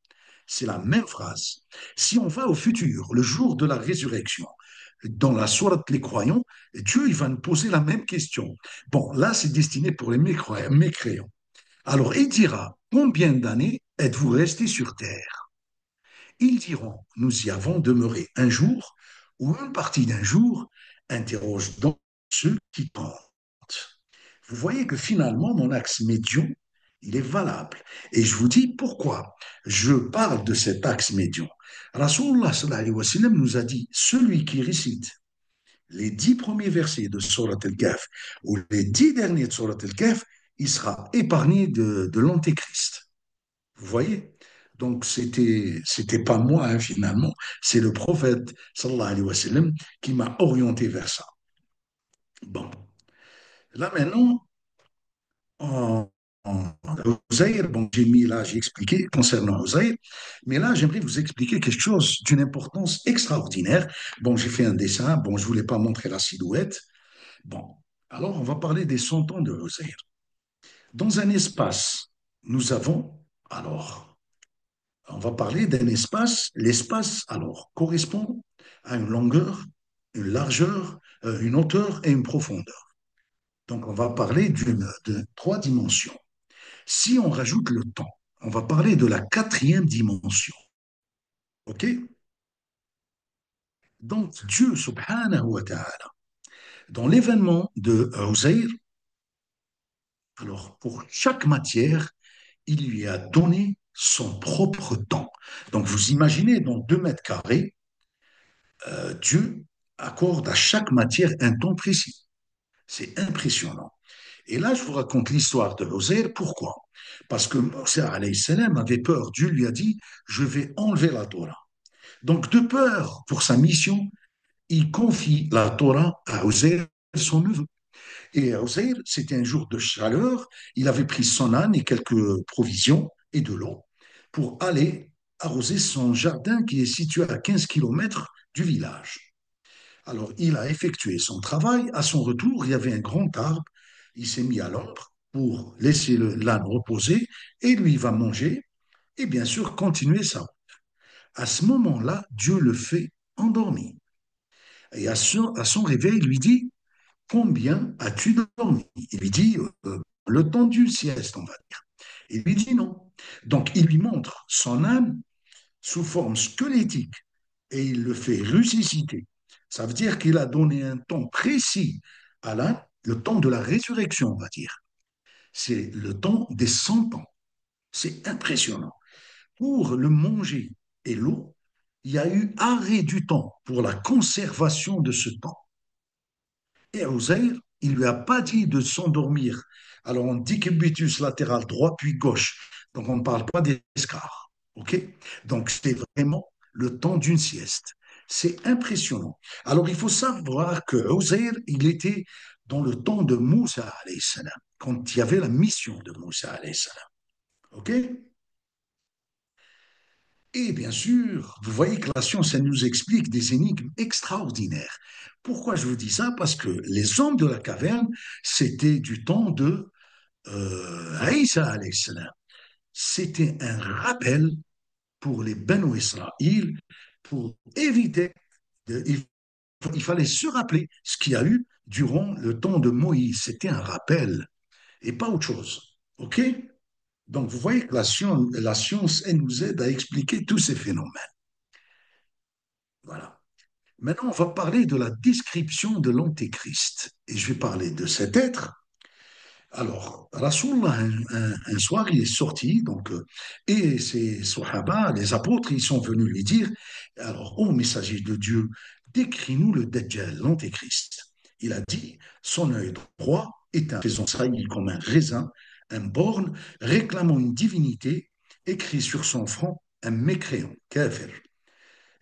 C'est la même phrase. Si on va au futur, le jour de la résurrection, dans la sourate Les Croyants, Dieu il va nous poser la même question. Bon, là, c'est destiné pour les mécréants. Alors, il dira, combien d'années êtes-vous restés sur terre? Ils diront, nous y avons demeuré un jour ou une partie d'un jour, interroge donc ceux qui comptent. Vous voyez que finalement, mon axe médium, il est valable. Et je vous dis pourquoi je parle de cet axe médium. Rasulullah sallallahu alayhi wa sallam nous a dit, celui qui récite les 10 premiers versets de Surat al-Kahf ou les 10 derniers de Surat al-Kahf, il sera épargné de l'antéchrist. Vous voyez? Donc, c'était pas moi, hein, finalement. C'est le prophète, sallallahu alayhi wa sallam, qui m'a orienté vers ça. Bon. Là, maintenant, en, Uzair, bon, j'ai mis là, j'ai expliqué concernant Uzair, mais là, j'aimerais vous expliquer quelque chose d'une importance extraordinaire. Bon, j'ai fait un dessin, bon, je voulais pas montrer la silhouette. Bon, alors on va parler des 100 ans de Uzair. Dans un espace, nous avons, alors, on va parler d'un espace. L'espace, alors, correspond à une longueur, une largeur, une hauteur et une profondeur. Donc, on va parler de trois dimensions. Si on rajoute le temps, on va parler de la quatrième dimension. OK? Donc, Dieu, subhanahu wa ta'ala, dans l'événement de Uzair, alors, pour chaque matière, il lui a donné son propre temps. Donc, vous imaginez, dans 2 mètres carrés, Dieu accorde à chaque matière un temps précis. C'est impressionnant. Et là, je vous raconte l'histoire de Uzair. Pourquoi? Parce que Moussa alayhi salam avait peur. Dieu lui a dit, je vais enlever la Torah. Donc, de peur pour sa mission, il confie la Torah à Uzair, son neveu. Et Uzair, c'était un jour de chaleur. Il avait pris son âne et quelques provisions et de l'eau pour aller arroser son jardin qui est situé à 15 kilomètres du village. Alors, il a effectué son travail. À son retour, il y avait un grand arbre. Il s'est mis à l'ombre pour laisser l'âne reposer et lui va manger et bien sûr continuer sa route. À ce moment-là, Dieu le fait endormir. Et à son réveil, il lui dit, combien as-tu dormi? Il lui dit, le temps d'une sieste, on va dire. Il lui dit non. Donc, il lui montre son âme sous forme squelettique et il le fait ressusciter. Ça veut dire qu'il a donné un temps précis à l'âme, le temps de la résurrection, on va dire. C'est le temps des 100 ans. C'est impressionnant. Pour le manger et l'eau, il y a eu arrêt du temps pour la conservation de ce temps. Et Uzair, il lui a pas dit de s'endormir. Alors on dit décubitus latéral droit puis gauche. Donc on ne parle pas d'escar. OK? Donc c'est vraiment le temps d'une sieste. C'est impressionnant. Alors il faut savoir que Uzair, il était dans le temps de Moussa alayhi salam, quand il y avait la mission de Moussa alayhi salam. OK? Et bien sûr, vous voyez que la science, elle nous explique des énigmes extraordinaires. Pourquoi je vous dis ça? Parce que les hommes de la caverne, c'était du temps de Aïssa alayhi salam. C'était un rappel pour les Beno Israël, pour éviter, il fallait se rappeler ce qu'il y a eu durant le temps de Moïse. C'était un rappel et pas autre chose. OK? Donc, vous voyez que la science, elle nous aide à expliquer tous ces phénomènes. Voilà. Maintenant, on va parler de la description de l'Antéchrist. Et je vais parler de cet être. Alors, Rasulullah, un soir, il est sorti, et ses sahaba, les apôtres, ils sont venus lui dire, alors, ô messager de Dieu, décris-nous le Dajjal, l'Antéchrist. Il a dit, son œil droit est un faisant saillie comme un raisin, un borgne, réclamant une divinité, écrit sur son front un mécréant, kafir.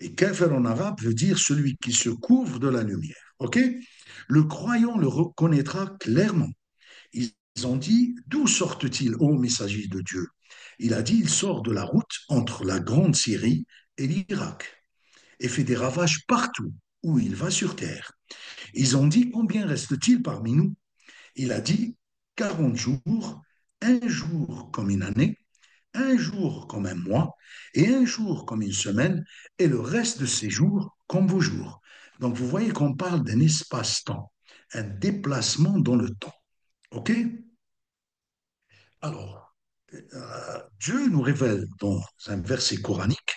Et kafir en arabe veut dire celui qui se couvre de la lumière. Ok? Le croyant le reconnaîtra clairement. Ils ont dit, d'où sortent-ils, ô messager de Dieu? Il a dit, il sort de la route entre la Grande Syrie et l'Irak et fait des ravages partout où il va sur terre. Ils ont dit, combien reste-t-il parmi nous? Il a dit, 40 jours, un jour comme une année, un jour comme un mois, et un jour comme une semaine, et le reste de ces jours comme vos jours. Donc vous voyez qu'on parle d'un espace-temps, un déplacement dans le temps. OK? Alors, Dieu nous révèle dans un verset coranique,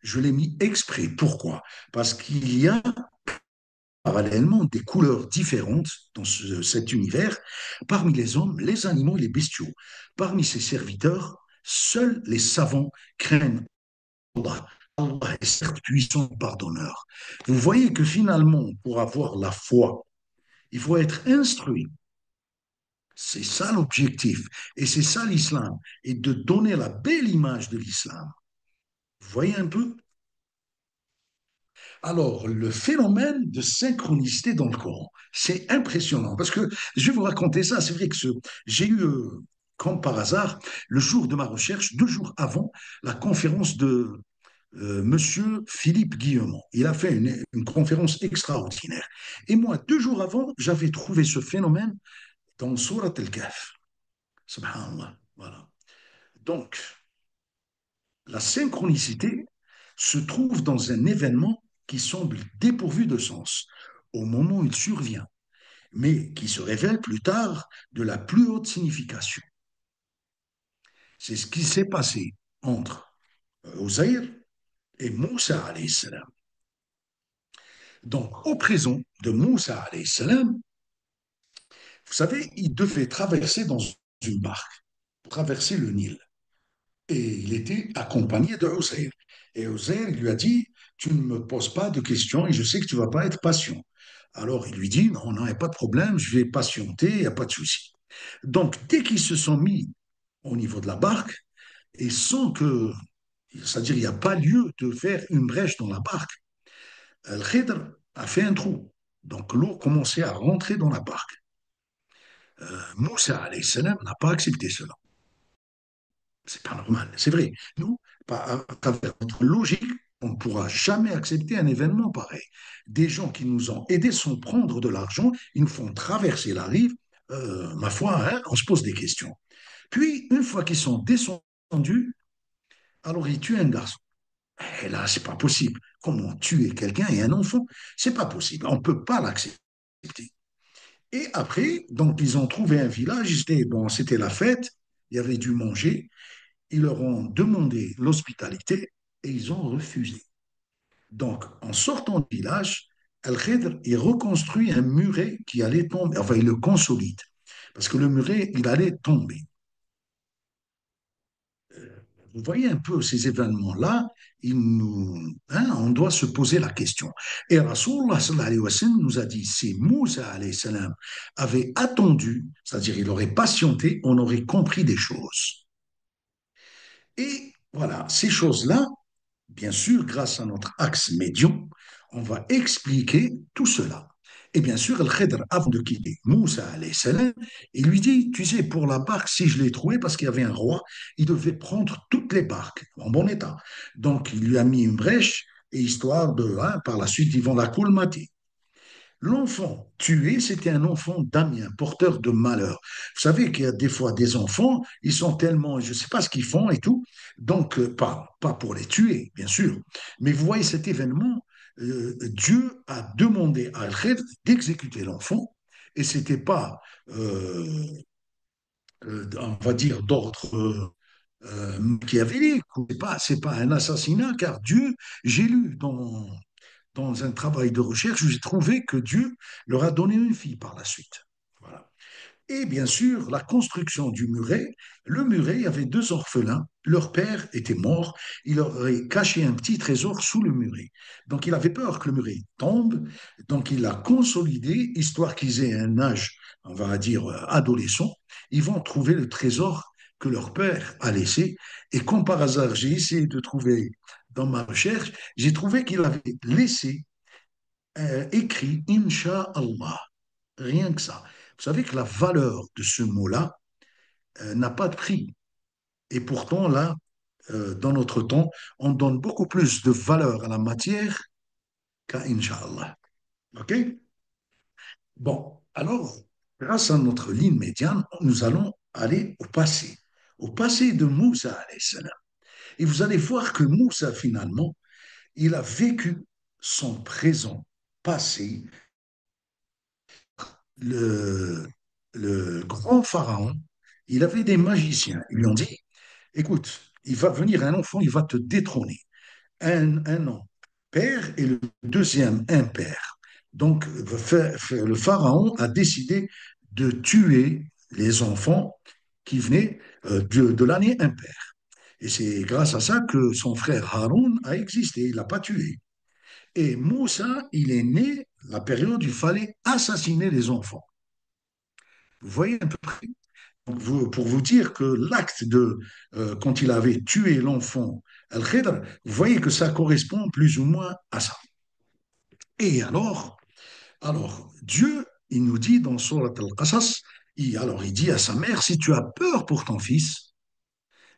je l'ai mis exprès. Pourquoi? Parce qu'il y a parallèlement des couleurs différentes dans cet univers parmi les hommes, les animaux et les bestiaux. Parmi ses serviteurs, seuls les savants craignent Allah. Allah est certes puissant pardonneur. Vous voyez que finalement, pour avoir la foi, il faut être instruit. C'est ça l'objectif. Et c'est ça l'islam. Et de donner la belle image de l'islam. Vous voyez un peu? Alors, le phénomène de synchronicité dans le Coran, c'est impressionnant. Parce que je vais vous raconter ça. C'est vrai que j'ai eu, comme par hasard, le jour de ma recherche, 2 jours avant la conférence de Monsieur Philippe Guillemont. Il a fait une conférence extraordinaire. Et moi, 2 jours avant, j'avais trouvé ce phénomène dans Surat al-Kahf. Subhanallah. Voilà. Donc, la synchronicité se trouve dans un événement qui semble dépourvu de sens au moment où il survient, mais qui se révèle plus tard de la plus haute signification. C'est ce qui s'est passé entre Ozaïr et Moussa alayhi salam. Donc, au présent de Moussa alayhi salam, vous savez, il devait traverser dans une barque, traverser le Nil. Et il était accompagné de Hossein. Et Hossein lui a dit, tu ne me poses pas de questions et je sais que tu ne vas pas être patient. Alors il lui dit, non, non, il n'y a pas de problème, je vais patienter, il n'y a pas de souci. Donc dès qu'ils se sont mis au niveau de la barque, et sans que, c'est-à-dire il n'y a pas lieu de faire une brèche dans la barque, Al-Khidr a fait un trou. Donc l'eau commençait à rentrer dans la barque. Moussa alayhi salam n'a pas accepté cela. C'est pas normal, c'est vrai. Nous, à travers notre logique, on ne pourra jamais accepter un événement pareil. Des gens qui nous ont aidés sans prendre de l'argent, ils nous font traverser la rive. Ma foi, hein, on se pose des questions. Puis, une fois qu'ils sont descendus, alors ils tuent un garçon. Et là, c'est pas possible. Comment tuer quelqu'un et un enfant? C'est pas possible. On ne peut pas l'accepter. Et après, donc, ils ont trouvé un village. Bon, c'était la fête. Il y avait du manger. Ils leur ont demandé l'hospitalité et ils ont refusé. Donc, en sortant du village, Al-Khidr, il reconstruit un muret qui allait tomber, enfin, il le consolide, parce que le muret, il allait tomber. Vous voyez un peu ces événements-là, on doit se poser la question. Et Rasulullah sallallahu alayhi wa sallam nous a dit, si Moussa alayhi salam avait attendu, c'est-à-dire il aurait patienté, on aurait compris des choses. Et voilà, ces choses-là, bien sûr, grâce à notre axe médium, on va expliquer tout cela. Et bien sûr, Al-Khidr, avant de quitter Moussa, alayhi salam, il lui dit, tu sais, pour la barque, si je l'ai trouvée, parce qu'il y avait un roi, il devait prendre toutes les barques en bon état. Donc, il lui a mis une brèche, et histoire de, hein, par la suite, ils vont la colmater. L'enfant tué, c'était un enfant d'Amiens, porteur de malheur. Vous savez qu'il y a des fois des enfants, ils sont tellement, je ne sais pas ce qu'ils font et tout, donc pas pour les tuer, bien sûr. Mais vous voyez cet événement, Dieu a demandé à Al-Khidr d'exécuter l'enfant, et ce n'était pas, on va dire, d'ordre machiavélique, c'est pas un assassinat, car Dieu, j'ai lu dans dans un travail de recherche, j'ai trouvé que Dieu leur a donné une fille par la suite. Voilà. Et bien sûr, la construction du muret. Le muret, il y avait deux orphelins. Leur père était mort. Il aurait caché un petit trésor sous le muret. Donc, il avait peur que le muret tombe. Donc, il l'a consolidé, histoire qu'ils aient un âge, on va dire, adolescent. Ils vont trouver le trésor que leur père a laissé. Et comme par hasard, j'ai essayé de trouver dans ma recherche, j'ai trouvé qu'il avait laissé écrit Inch'Allah. Rien que ça. Vous savez que la valeur de ce mot-là n'a pas de prix. Et pourtant, là, dans notre temps, on donne beaucoup plus de valeur à la matière qu'à Inch'Allah. OK? Bon, alors, grâce à notre ligne médiane, nous allons aller au passé de Moussa, alayhi salam. Et vous allez voir que Moussa, finalement, il a vécu son présent passé. Le, le grand pharaon, il avait des magiciens. Ils lui ont dit, écoute, il va venir un enfant, il va te détrôner. Un an père et le deuxième impair. Donc, le pharaon a décidé de tuer les enfants qui venaient de l'année impair. Et c'est grâce à ça que son frère Haroun a existé, il l'a pas tué. Et Moussa, il est né la période où il fallait assassiner les enfants. Vous voyez un peu près, pour vous dire que l'acte de, quand il avait tué l'enfant Al-Khidr, vous voyez que ça correspond plus ou moins à ça. Et alors Dieu, il nous dit dans Surat Al-Qasas, il dit à sa mère, si tu as peur pour ton fils,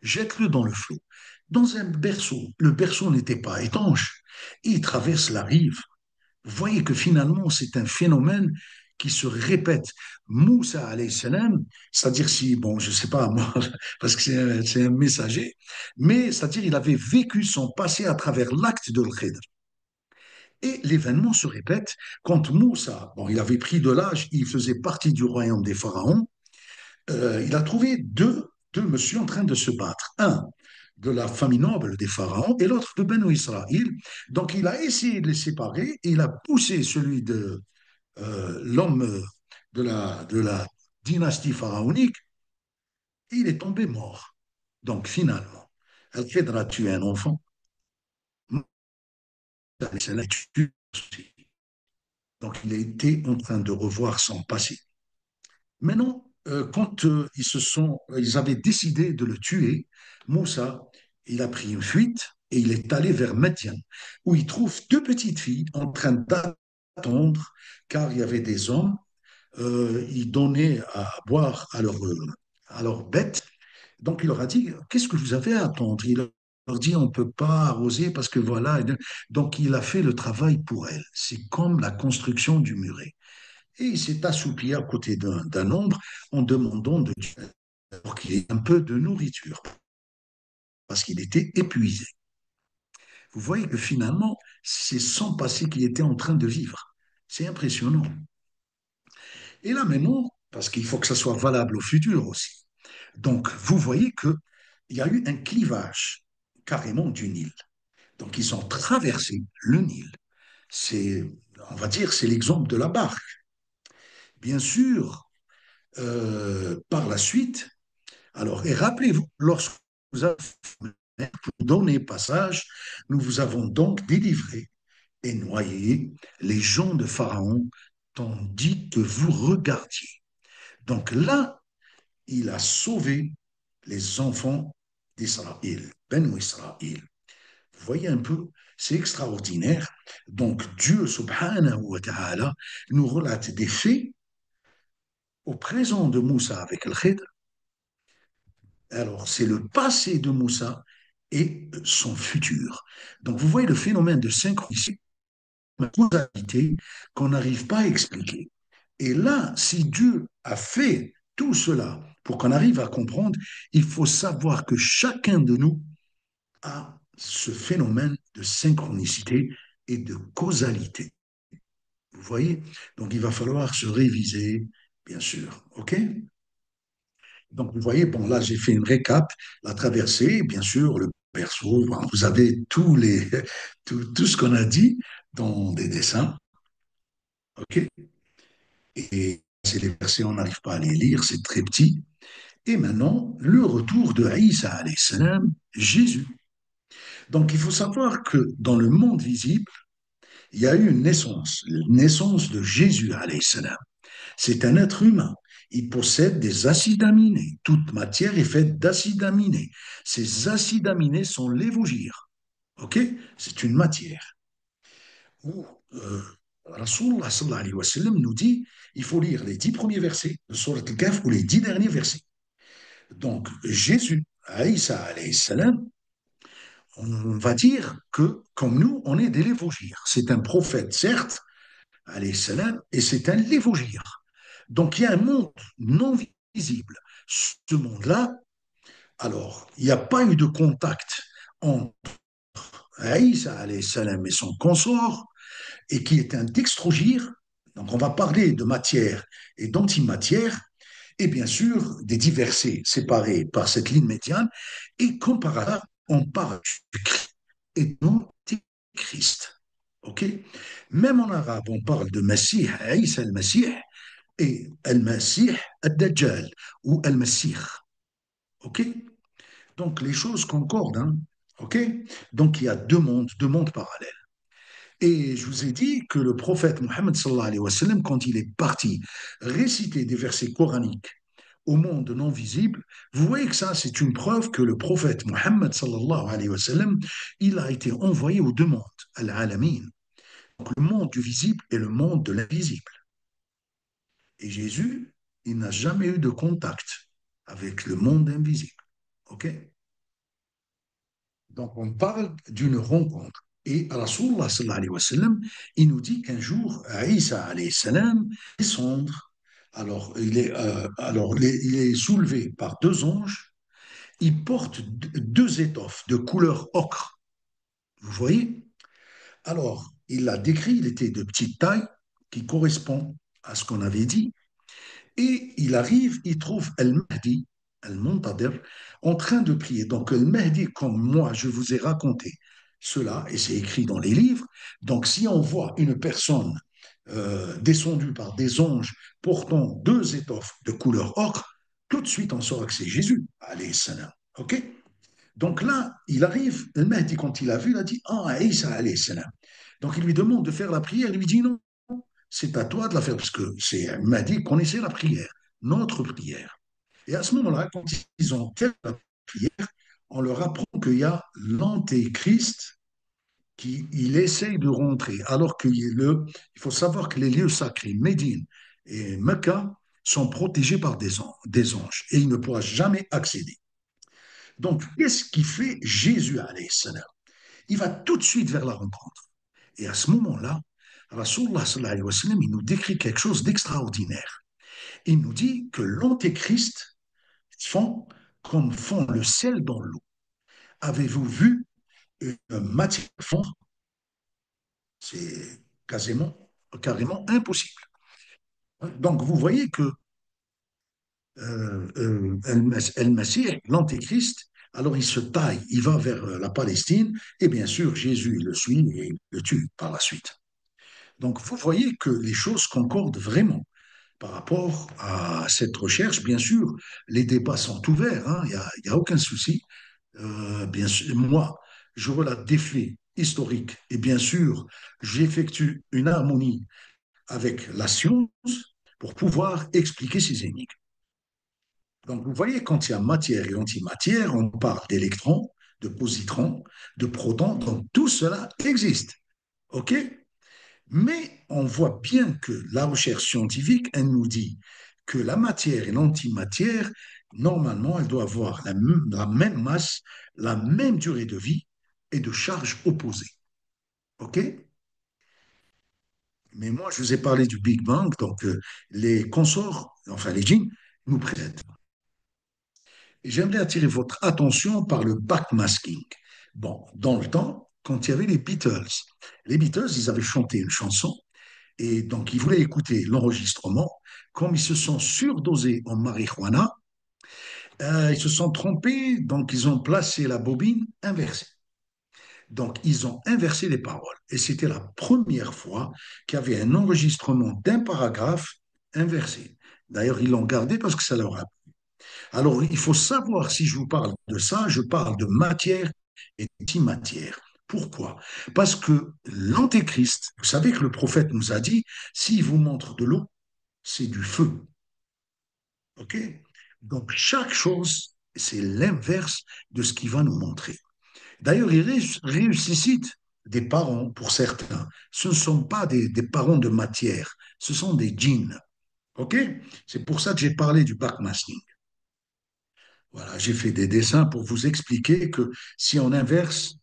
jette-le dans le flot. Dans un berceau, le berceau n'était pas étanche, il traverse la rive. Vous voyez que finalement, c'est un phénomène qui se répète. Moussa, alayhi salam, c'est-à-dire si, bon, je ne sais pas, moi, parce que c'est un messager, mais c'est-à-dire il avait vécu son passé à travers l'acte de l'Khidr. Et l'événement se répète quand Moussa, bon, il avait pris de l'âge, il faisait partie du royaume des pharaons, il a trouvé deux messieurs en train de se battre. Un de la famille noble des pharaons et l'autre de Benu Israël. Donc il a essayé de les séparer et il a poussé celui de l'homme de la dynastie pharaonique et il est tombé mort. Donc finalement, Al-Qadr a tué un enfant. Donc il a été en train de revoir son passé. Maintenant, quand ils avaient décidé de le tuer, Moussa, il a pris une fuite et il est allé vers Médian, où il trouve deux petites filles en train d'attendre, car il y avait des hommes, ils donnaient à boire à leurs bêtes. Donc il leur a dit, qu'est-ce que vous avez à attendre? Il leur dit, on ne peut pas arroser parce que voilà. Donc il a fait le travail pour elles. C'est comme la construction du muret. Et il s'est assoupi à côté d'un ombre en demandant de Dieu pour qu'il ait un peu de nourriture, parce qu'il était épuisé. Vous voyez que finalement, c'est son passé qu'il était en train de vivre. C'est impressionnant. Et là maintenant, parce qu'il faut que ça soit valable au futur aussi. Donc, vous voyez qu'il y a eu un clivage carrément du Nil. Donc, ils ont traversé le Nil. C'est, on va dire, c'est l'exemple de la barque. Bien sûr, par la suite, alors, et rappelez-vous, lorsque vous avez donné passage, nous vous avons donc délivré et noyé les gens de Pharaon, tandis que vous regardiez. Donc là, il a sauvé les enfants d'Israël, Ben Israël. Vous voyez un peu, c'est extraordinaire. Donc Dieu, subhanahu wa ta'ala, nous relate des faits au présent de Moussa avec le Khidr. Alors, c'est le passé de Moussa et son futur. Donc, vous voyez le phénomène de synchronicité, de causalité qu'on n'arrive pas à expliquer. Et là, si Dieu a fait tout cela pour qu'on arrive à comprendre, il faut savoir que chacun de nous a ce phénomène de synchronicité et de causalité. Vous voyez? Donc, il va falloir se réviser, bien sûr. OK? Donc, vous voyez, bon, là, j'ai fait une récap, la traversée, bien sûr, le perso, bon, vous avez tout ce qu'on a dit. dans des dessins, ok? Et c'est les versets, on n'arrive pas à les lire, c'est très petit. Et maintenant, le retour de Isa alayhi salam, Jésus. Donc, il faut savoir que dans le monde visible, il y a eu une naissance, la naissance de Jésus alayhi salam. C'est un être humain. Il possède des acides aminés. Toute matière est faite d'acides aminés. Ces acides aminés sont l'évogir. OK? C'est une matière où Rasulullah sallallahu alayhi wa sallam nous dit il faut lire les 10 premiers versets de Surat Al-Kahf ou les 10 derniers versets. Donc, Jésus, Aïssa alayhi salam, on va dire que, comme nous, on est des lévogirs. C'est un prophète, certes, alayhi salam, et c'est un lévogir. Donc, il y a un monde non visible. Ce monde-là, alors, il n'y a pas eu de contact entre Aïssa alayhi salam et son consort, et qui est un dextrogir. Donc, on va parler de matière et d'antimatière, et bien sûr des diversités séparés par cette ligne médiane, et comme par hasard, on parle du Christ et de l'Antichrist. OK? Même en arabe, on parle de Messie, Isa al-Messie, et al-Messie al-Dajjal, ou al-Messie. OK? Donc les choses concordent. Hein? OK? Donc il y a deux mondes parallèles. Et je vous ai dit que le prophète Mohammed sallallahu alayhi wa sallam, quand il est parti réciter des versets coraniques au monde non visible, vous voyez que ça, c'est une preuve que le prophète Mohammed sallallahu alayhi wa sallam, il a été envoyé aux deux mondes, al-alamin, donc le monde du visible et le monde de l'invisible. Et Jésus, il n'a jamais eu de contact avec le monde invisible. OK? Donc, on parle d'une rencontre. Et Rasulullah sallallahu alayhi wa sallam, il nous dit qu'un jour, Isa alayhi salam descendre. Il est soulevé par deux anges. Il porte deux étoffes de couleur ocre. Vous voyez? Alors, il l'a décrit, il était de petite taille, qui correspond à ce qu'on avait dit. Et il arrive, il trouve Al-Mahdi, Al-Muntadir, en train de prier. Donc, Al-Mahdi, comme moi, je vous ai raconté cela, et c'est écrit dans les livres. Donc, si on voit une personne descendue par des anges portant deux étoffes de couleur ocre, tout de suite, on saura que c'est Jésus, alayhi salam. OK? Donc là, il arrive, Al-Mahdi, quand il a vu, il a dit Ah, Isa, alayhi salam. Donc, il lui demande de faire la prière. Il lui dit Non, c'est à toi de la faire, parce que c'est m'a dit connaissait la prière, notre prière. Et à ce moment-là, quand ils ont fait la prière, on leur apprend qu'il y a l'antéchrist qui il essaye de rentrer, alors il faut savoir que les lieux sacrés, Médine et Mecca, sont protégés par des anges et il ne pourra jamais accéder. Donc, qu'est-ce qui fait Jésus, alayhi salam? Il va tout de suite vers la rencontre. Et à ce moment-là, Rasulullah sallallahu alayhi wa sallam, il nous décrit quelque chose d'extraordinaire. Il nous dit que l'antéchrist font comme font le sel dans l'eau. Avez-vous vu une matière fondre? C'est carrément impossible. Donc vous voyez que El-Messie, l'antéchrist, alors il se taille, il va vers la Palestine, et bien sûr Jésus il le suit et il le tue par la suite. Donc vous voyez que les choses concordent vraiment. Par rapport à cette recherche, bien sûr, les débats sont ouverts, hein, il y a aucun souci. Bien sûr, moi, je relate des faits historiques et bien sûr, j'effectue une harmonie avec la science pour pouvoir expliquer ces énigmes. Donc, vous voyez, quand il y a matière et antimatière, on parle d'électrons, de positrons, de protons, donc tout cela existe. OK? Mais on voit bien que la recherche scientifique, elle nous dit que la matière et l'antimatière, normalement, elles doivent avoir la même masse, la même durée de vie et de charge opposée. OK? Mais moi, je vous ai parlé du Big Bang, donc les consorts, enfin les djinns, nous précèdent. Et j'aimerais attirer votre attention par le backmasking. Bon, dans le temps, quand il y avait les Beatles, ils avaient chanté une chanson. Et donc, ils voulaient écouter l'enregistrement. Comme ils se sont surdosés en marijuana, ils se sont trompés, donc ils ont placé la bobine inversée. Donc, ils ont inversé les paroles. Et c'était la première fois qu'il y avait un enregistrement d'un paragraphe inversé. D'ailleurs, ils l'ont gardé parce que ça leur a. Alors, il faut savoir, si je vous parle de ça, je parle de matière et d'antimatière. Pourquoi? Parce que l'antéchrist, vous savez que le prophète nous a dit, s'il vous montre de l'eau, c'est du feu. OK? Donc, chaque chose, c'est l'inverse de ce qu'il va nous montrer. D'ailleurs, il ressuscite des parents pour certains. Ce ne sont pas des parents de matière, ce sont des djinns. OK? C'est pour ça que j'ai parlé du backmasking. Voilà, j'ai fait des dessins pour vous expliquer que si on inverse,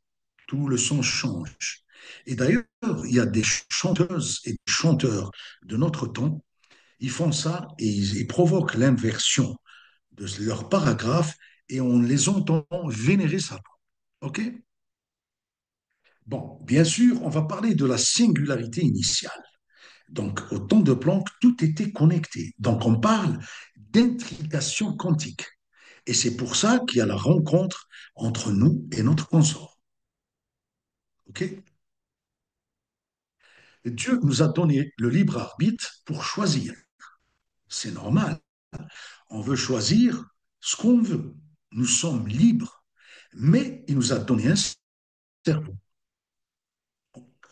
tout le son change. Et d'ailleurs, il y a des chanteuses et des chanteurs de notre temps, ils font ça et ils provoquent l'inversion de leurs paragraphes et on les entend vénérer Satan. OK? Bon, bien sûr, on va parler de la singularité initiale. Donc, au temps de Planck, tout était connecté. Donc, on parle d'intrication quantique. Et c'est pour ça qu'il y a la rencontre entre nous et notre consort. OK? Dieu nous a donné le libre arbitre pour choisir. C'est normal. On veut choisir ce qu'on veut. Nous sommes libres. Mais il nous a donné un cerveau.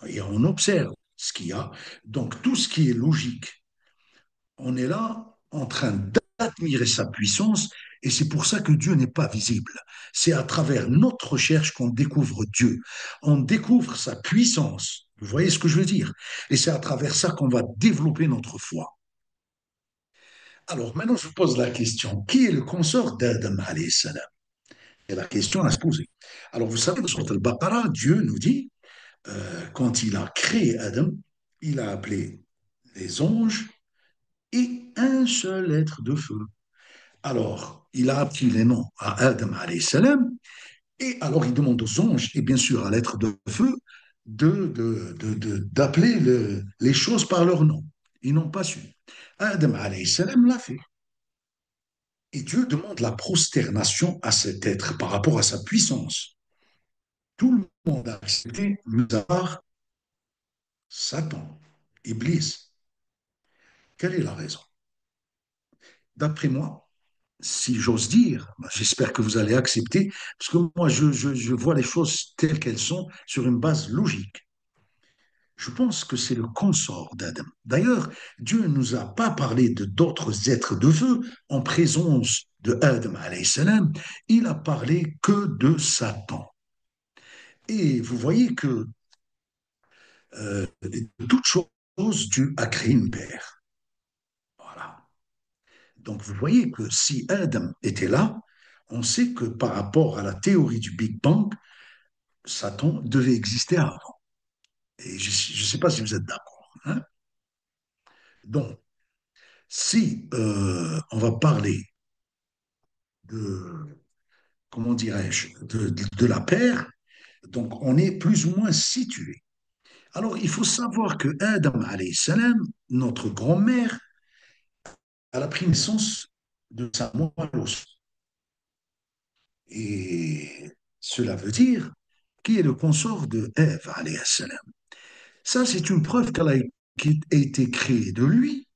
Et on observe ce qu'il y a. Donc, tout ce qui est logique, on est là en train d'admirer sa puissance et c'est pour ça que Dieu n'est pas visible. C'est à travers notre recherche qu'on découvre Dieu. On découvre sa puissance. Vous voyez ce que je veux dire? Et c'est à travers ça qu'on va développer notre foi. Alors maintenant, je vous pose la question. Qui est le consort d'Adam alayhi salam? C'est la question à se poser. Alors vous savez, sur Al-Baqarah, Dieu nous dit, quand il a créé Adam, il a appelé les anges et un seul être de feu. Alors, il a appris les noms à Adam alayhi salam, et alors il demande aux anges, et bien sûr à l'être de feu, d'appeler les choses par leur nom. Ils n'ont pas su. Adam alayhi salam l'a fait. Et Dieu demande la prosternation à cet être par rapport à sa puissance. Tout le monde a accepté, mis à part Satan, Iblis. Quelle est la raison? D'après moi, si j'ose dire, ben, j'espère que vous allez accepter, parce que moi, je vois les choses telles qu'elles sont sur une base logique. Je pense que c'est le consort d'Adam. D'ailleurs, Dieu ne nous a pas parlé de d'autres êtres de feu en présence de Adam alayhi salam. Il a parlé que de Satan. Et vous voyez que de toute chose, Dieu a créé une paire. Voilà. Donc vous voyez que si Adam était là, on sait que par rapport à la théorie du Big Bang, Satan devait exister avant. Et je ne sais pas si vous êtes d'accord. Hein. Donc, si on va parler de, comment dirais-je, de la paire, donc on est plus ou moins situé. Alors, il faut savoir que Adam, alayhi salam, notre grand-mère, elle a pris naissance de sa moelle osseuse. Et cela veut dire qui est le consort de Ève, alayhi salam. Ça, c'est une preuve qu'elle a été créée de lui,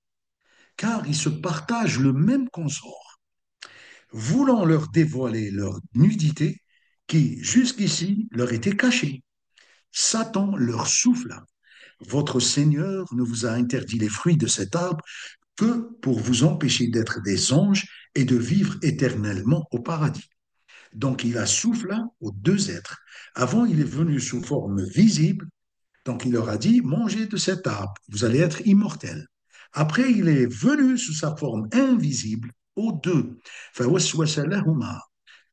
car ils se partagent le même consort, voulant leur dévoiler leur nudité qui, jusqu'ici, leur était cachée. Satan leur souffla. Votre Seigneur ne vous a interdit les fruits de cet arbre que pour vous empêcher d'être des anges et de vivre éternellement au paradis. Donc il a soufflé aux deux êtres. Avant, il est venu sous forme visible. Donc il leur a dit, mangez de cet arbre, vous allez être immortels. Après, il est venu sous sa forme invisible aux deux.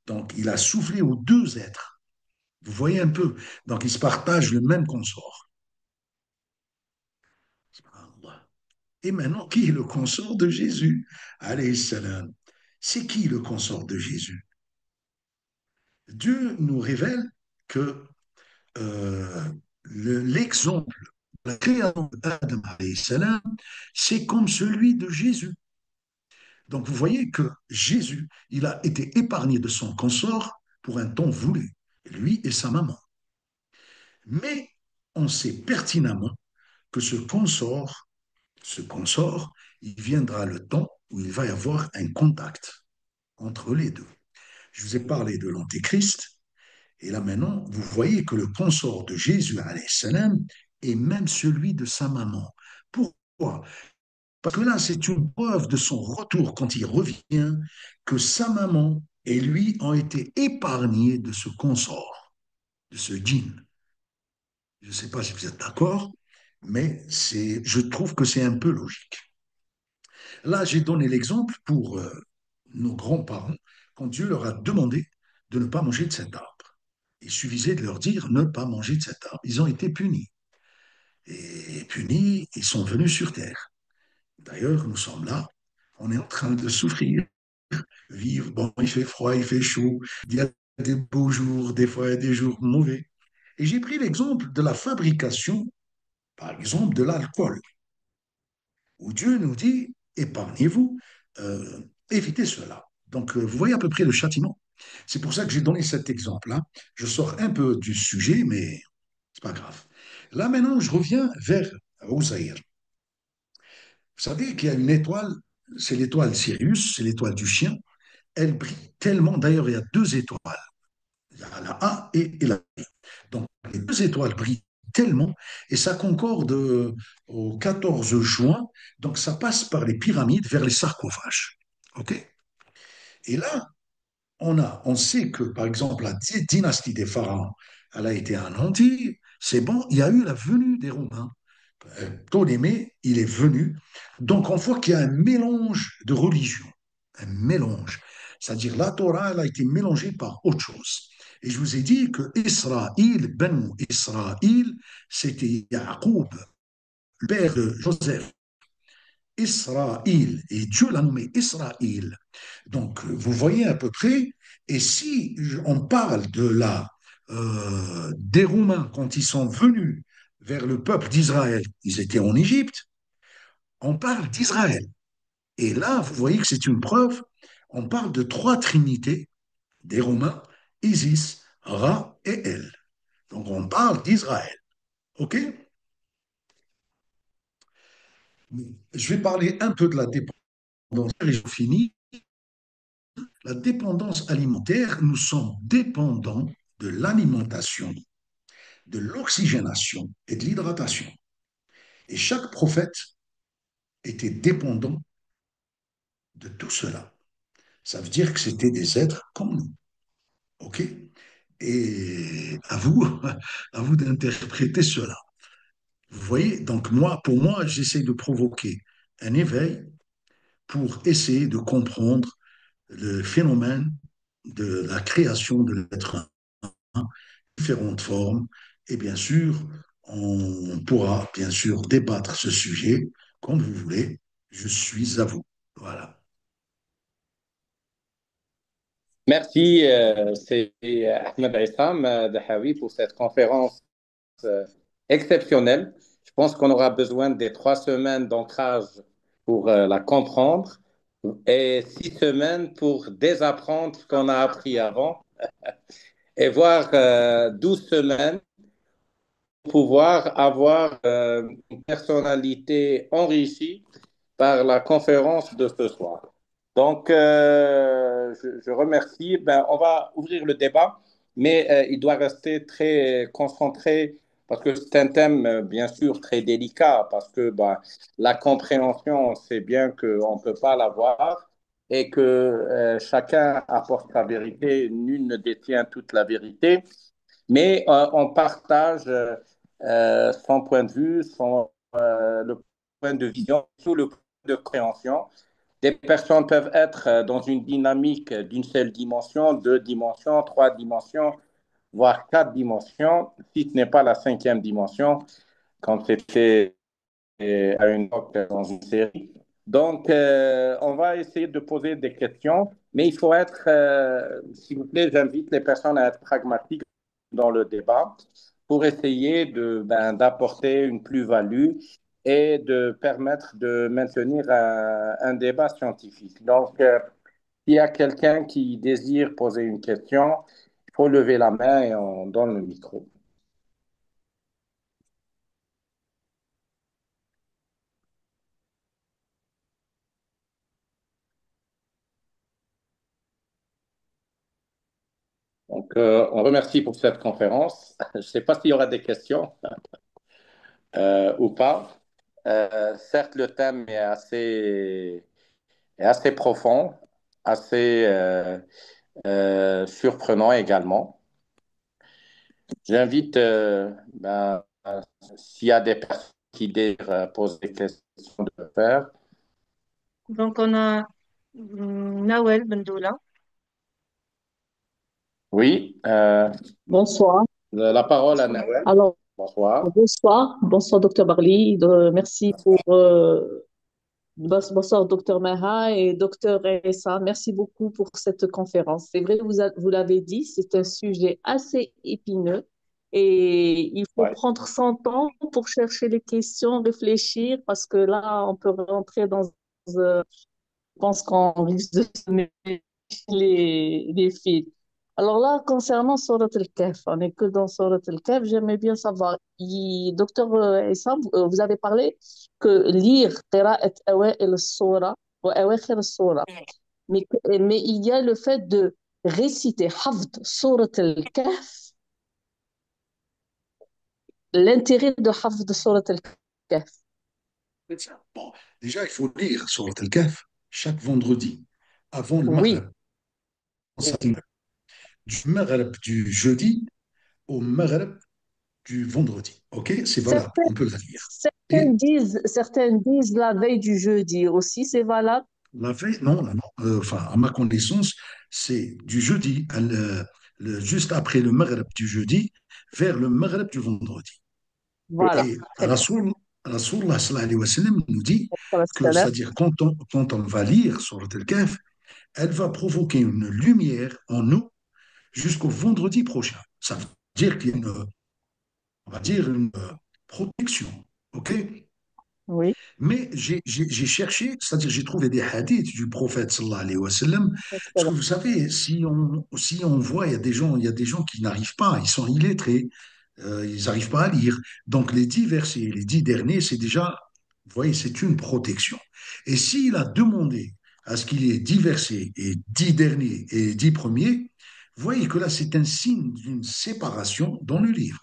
Donc il a soufflé aux deux êtres. Vous voyez un peu. Donc ils se partagent le même consort. Et maintenant, qui est le consort de Jésus? Alayhi salam. C'est qui le consort de Jésus? Dieu nous révèle que l'exemple de la création d'Adam, alayhi salam, c'est comme celui de Jésus. Donc vous voyez que Jésus, il a été épargné de son consort pour un temps voulu, lui et sa maman. Mais on sait pertinemment que ce consort, il viendra le temps où il va y avoir un contact entre les deux. Je vous ai parlé de l'Antéchrist, et là maintenant, vous voyez que le consort de Jésus, alayhi salam, est même celui de sa maman. Pourquoi? Parce que là, c'est une preuve de son retour quand il revient, que sa maman et lui ont été épargnés de ce consort, de ce djinn. Je ne sais pas si vous êtes d'accord, mais je trouve que c'est un peu logique. Là, j'ai donné l'exemple pour nos grands-parents, quand Dieu leur a demandé de ne pas manger de cet arbre. Il suffisait de leur dire ne pas manger de cet arbre. Ils ont été punis. Et punis, ils sont venus sur terre. D'ailleurs, nous sommes là, on est en train de souffrir, vivre. Bon, il fait froid, il fait chaud, il y a des beaux jours, des fois il y a des jours mauvais. Et j'ai pris l'exemple de la fabrication, par exemple, de l'alcool, où Dieu nous dit, épargnez-vous, euh, évitez cela. Donc, vous voyez à peu près le châtiment. C'est pour ça que j'ai donné cet exemple-là. Je sors un peu du sujet, mais c'est pas grave. Là, maintenant, je reviens vers Osaïr. Vous savez qu'il y a une étoile, c'est l'étoile Sirius, c'est l'étoile du chien. Elle brille tellement, d'ailleurs, il y a deux étoiles. Il y a la A et la B. Donc, les deux étoiles brillent tellement, et ça concorde au 14 juin, donc ça passe par les pyramides vers les sarcophages. OK? Et là, on sait que, par exemple, la dynastie des pharaons, elle a été anéantie, c'est bon, il y a eu la venue des Romains. Ptolémée, il est venu. Donc, on voit qu'il y a un mélange de religions, un mélange. C'est-à-dire, la Torah, elle a été mélangée par autre chose. Et je vous ai dit que Israël, Ben Israël, c'était Yacoub, le père de Joseph. Israël, et Dieu l'a nommé Israël. Donc, vous voyez à peu près, et si on parle des Roumains quand ils sont venus vers le peuple d'Israël, ils étaient en Égypte, on parle d'Israël. Et là, vous voyez que c'est une preuve, on parle de trois trinités des Romains, Isis, Ra et El. Donc on parle d'Israël. OK? Je vais parler un peu de la dépendance et je finis. La dépendance alimentaire, nous sommes dépendants de l'alimentation, de l'oxygénation et de l'hydratation. Et chaque prophète était dépendant de tout cela. Ça veut dire que c'était des êtres comme nous. OK? Et à vous, à vous d'interpréter cela. Vous voyez, donc moi, pour moi, j'essaie de provoquer un éveil pour essayer de comprendre le phénomène de la création de l'être humain, différentes formes, et bien sûr, on pourra bien sûr débattre ce sujet comme vous voulez. Je suis à vous. Voilà. Merci, c'est Ahmed Issam Dahawi pour cette conférence euh, exceptionnelle. Je pense qu'on aura besoin des 3 semaines d'ancrage pour la comprendre et 6 semaines pour désapprendre ce qu'on a appris avant et voir 12 semaines pour pouvoir avoir une personnalité enrichie par la conférence de ce soir. Donc, je remercie. Ben, on va ouvrir le débat, mais il doit rester très concentré parce que c'est un thème, bien sûr, très délicat parce que ben, la compréhension, c'est bien qu'on ne peut pas l'avoir et que chacun apporte sa vérité. Nul ne détient toute la vérité, mais on partage son point de vue, le point de vision, sous le point de compréhension. Des personnes peuvent être dans une dynamique d'une seule dimension, 2 dimensions, 3 dimensions, voire 4 dimensions, si ce n'est pas la cinquième dimension, comme c'était à une époque dans une série. Donc, on va essayer de poser des questions, mais il faut être, s'il vous plaît, j'invite les personnes à être pragmatiques dans le débat pour essayer d'apporter une plus-value et de permettre de maintenir un débat scientifique. Donc, s'il y a quelqu'un qui désire poser une question, il faut lever la main et on donne le micro. Donc, on remercie pour cette conférence. Je ne sais pas s'il y aura des questions ou pas. Certes, le thème est assez profond, assez surprenant également. J'invite, s'il y a des personnes qui désirent poser des questions, de le faire. Donc, on a Nawel Bendoula. Oui, Bonsoir. la parole à Nawel. Alors, Bonsoir. bonsoir, docteur Barli. Merci pour bonsoir, docteur Maha et docteur Essa. Merci beaucoup pour cette conférence. C'est vrai, vous l'avez dit, c'est un sujet assez épineux et il faut Ouais. prendre son temps pour chercher les questions, réfléchir, parce que là, on peut rentrer dans je pense qu'on risque de se mélanger les fils. Alors là, concernant Surat Al-Kahf, on n'est que dans Surat Al-Kahf, j'aimerais bien savoir, docteur Issa, vous avez parlé que lire Qira'at Awa'il al-Sura ou Awakhir al-Sura, mais il y a le fait de réciter Hafd Surat Al-Kahf, l'intérêt de Hafd Surat Al-Kahf. Bon, déjà, il faut lire sur Al-Kahf chaque vendredi avant le Oui, Maghreb. Du Maghreb du jeudi au Maghreb du vendredi. OK? C'est valable, certains, on peut la lire. Et certains disent la veille du jeudi aussi, c'est valable. la veille, non, non, non. Enfin, à ma connaissance, c'est du jeudi, juste après le Maghreb du jeudi, vers le Maghreb du vendredi. Voilà, Et très bien. Rasulullah sallallahu alayhi wa sallam nous dit que, Voilà. c'est-à-dire, quand on va lire sur le Kahf, elle va provoquer une lumière en nous jusqu'au vendredi prochain. Ça veut dire qu'il y a on va dire, une protection. OK? Oui, Mais j'ai cherché, c'est-à-dire j'ai trouvé des hadiths du prophète sallallahu alayhi wa sallam, parce que vous savez, si on voit, il y a des gens qui n'arrivent pas, ils sont illettrés, ils n'arrivent pas à lire. Donc les 10 versets, les 10 derniers, c'est déjà, vous voyez, c'est une protection. Et s'il a demandé à ce qu'il y ait 10 versets et 10 derniers et 10 premiers, vous voyez que là, c'est un signe d'une séparation dans le livre.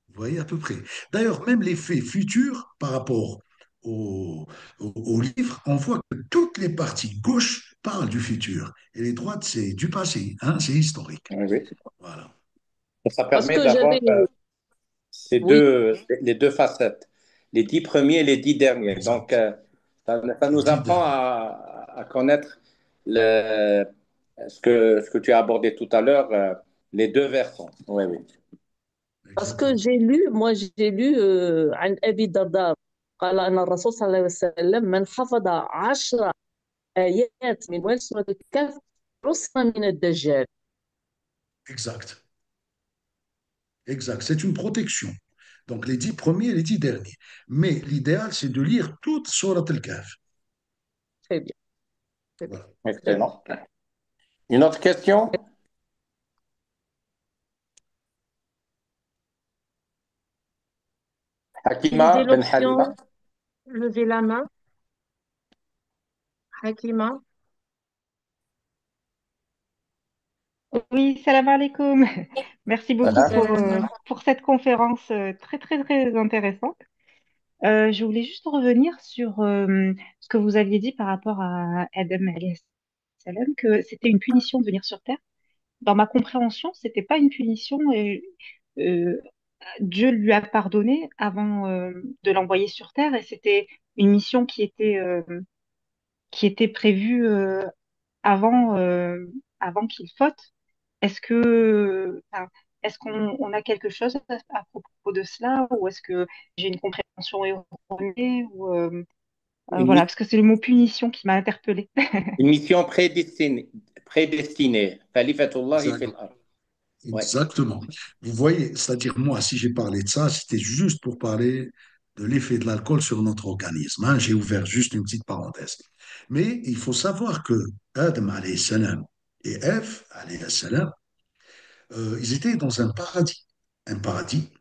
Vous voyez à peu près. D'ailleurs, même les faits futurs par rapport au livre, on voit que toutes les parties gauche parlent du futur et les droites, c'est du passé, hein, c'est historique. Oui, oui. Voilà. Ça parce permet que d'avoir j'avais, oui, les deux facettes, les 10 premiers et les 10 derniers. Donc, Exact. ça Les nous 10 apprend derniers. à connaître ce que tu as abordé tout à l'heure, les deux versants. Oui, oui. parce que Exactement. j'ai lu عن أبي الدرداء قال أن الرسول صلى الله عليه وسلم من حفظ 10 آيات من أول سورة الكهف عصم من الدجال. Exact. Exact. C'est une protection. Donc les 10 premiers et les 10 derniers. Mais l'idéal, c'est de lire toute Surat al-Kahf. Très bien, très bien, Voilà. très bien. Excellent. Une autre question? Utiliser Hakima Ben Halima. l'option lever la main. Hakima. Oui, salam alaikum. Merci beaucoup Salam. Salam. pour cette conférence très, très, très intéressante. Je voulais juste revenir sur ce que vous aviez dit par rapport à Adam alayhi salam, que c'était une punition de venir sur Terre. Dans ma compréhension, c'était pas une punition et euh, Dieu lui a pardonné avant de l'envoyer sur Terre et c'était une mission qui était prévue avant qu'il faute. Est-ce que, enfin, est-ce qu'on a quelque chose à propos de cela ou est-ce que j'ai une compréhension erronée ou Une, voilà, mi- parce que c'est le mot punition qui m'a interpellée. une mission prédestinée. Prédestinée. Khalifatullahi Exact. fil ard. Ouais. Exactement. Vous voyez, c'est-à-dire moi, si j'ai parlé de ça, c'était juste pour parler de l'effet de l'alcool sur notre organisme, hein. J'ai ouvert juste une petite parenthèse. Mais il faut savoir que Adam alayhi salam et Ève alayhi salam, ils étaient dans un paradis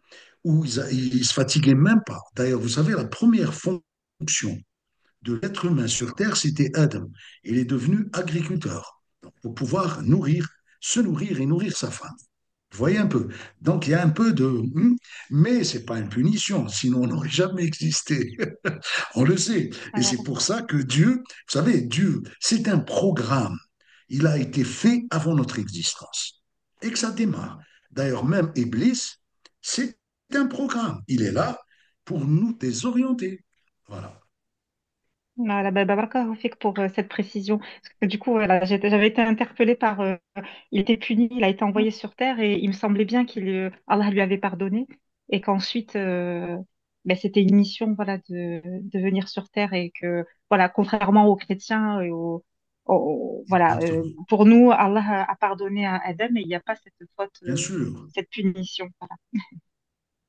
où ils se fatiguaient même pas. D'ailleurs, vous savez, la première fonction de l'être humain sur Terre, c'était Adam. Il est devenu agriculteur, donc, pour pouvoir nourrir se nourrir et nourrir sa femme. Vous voyez un peu. Donc, il y a un peu de... mais ce n'est pas une punition, sinon on n'aurait jamais existé. On le sait. Et c'est Alors, pour ça que Dieu, vous savez, Dieu, c'est un programme. Il a été fait avant notre existence. Et que ça démarre. D'ailleurs, même Iblis, c'est un programme. Il est là pour nous désorienter. Voilà. voilà, bah, Baraka Rafik pour cette précision. Parce que du coup, voilà, j'avais été interpellée par. Il était puni, il a été envoyé sur Terre et il me semblait bien Allah lui avait pardonné et qu'ensuite, ben, c'était une mission, voilà, de venir sur Terre et que, voilà, contrairement aux chrétiens et voilà, Exactement. pour nous, Allah a pardonné à Adam et il n'y a pas cette faute, Bien sûr. cette punition. Voilà. Oui,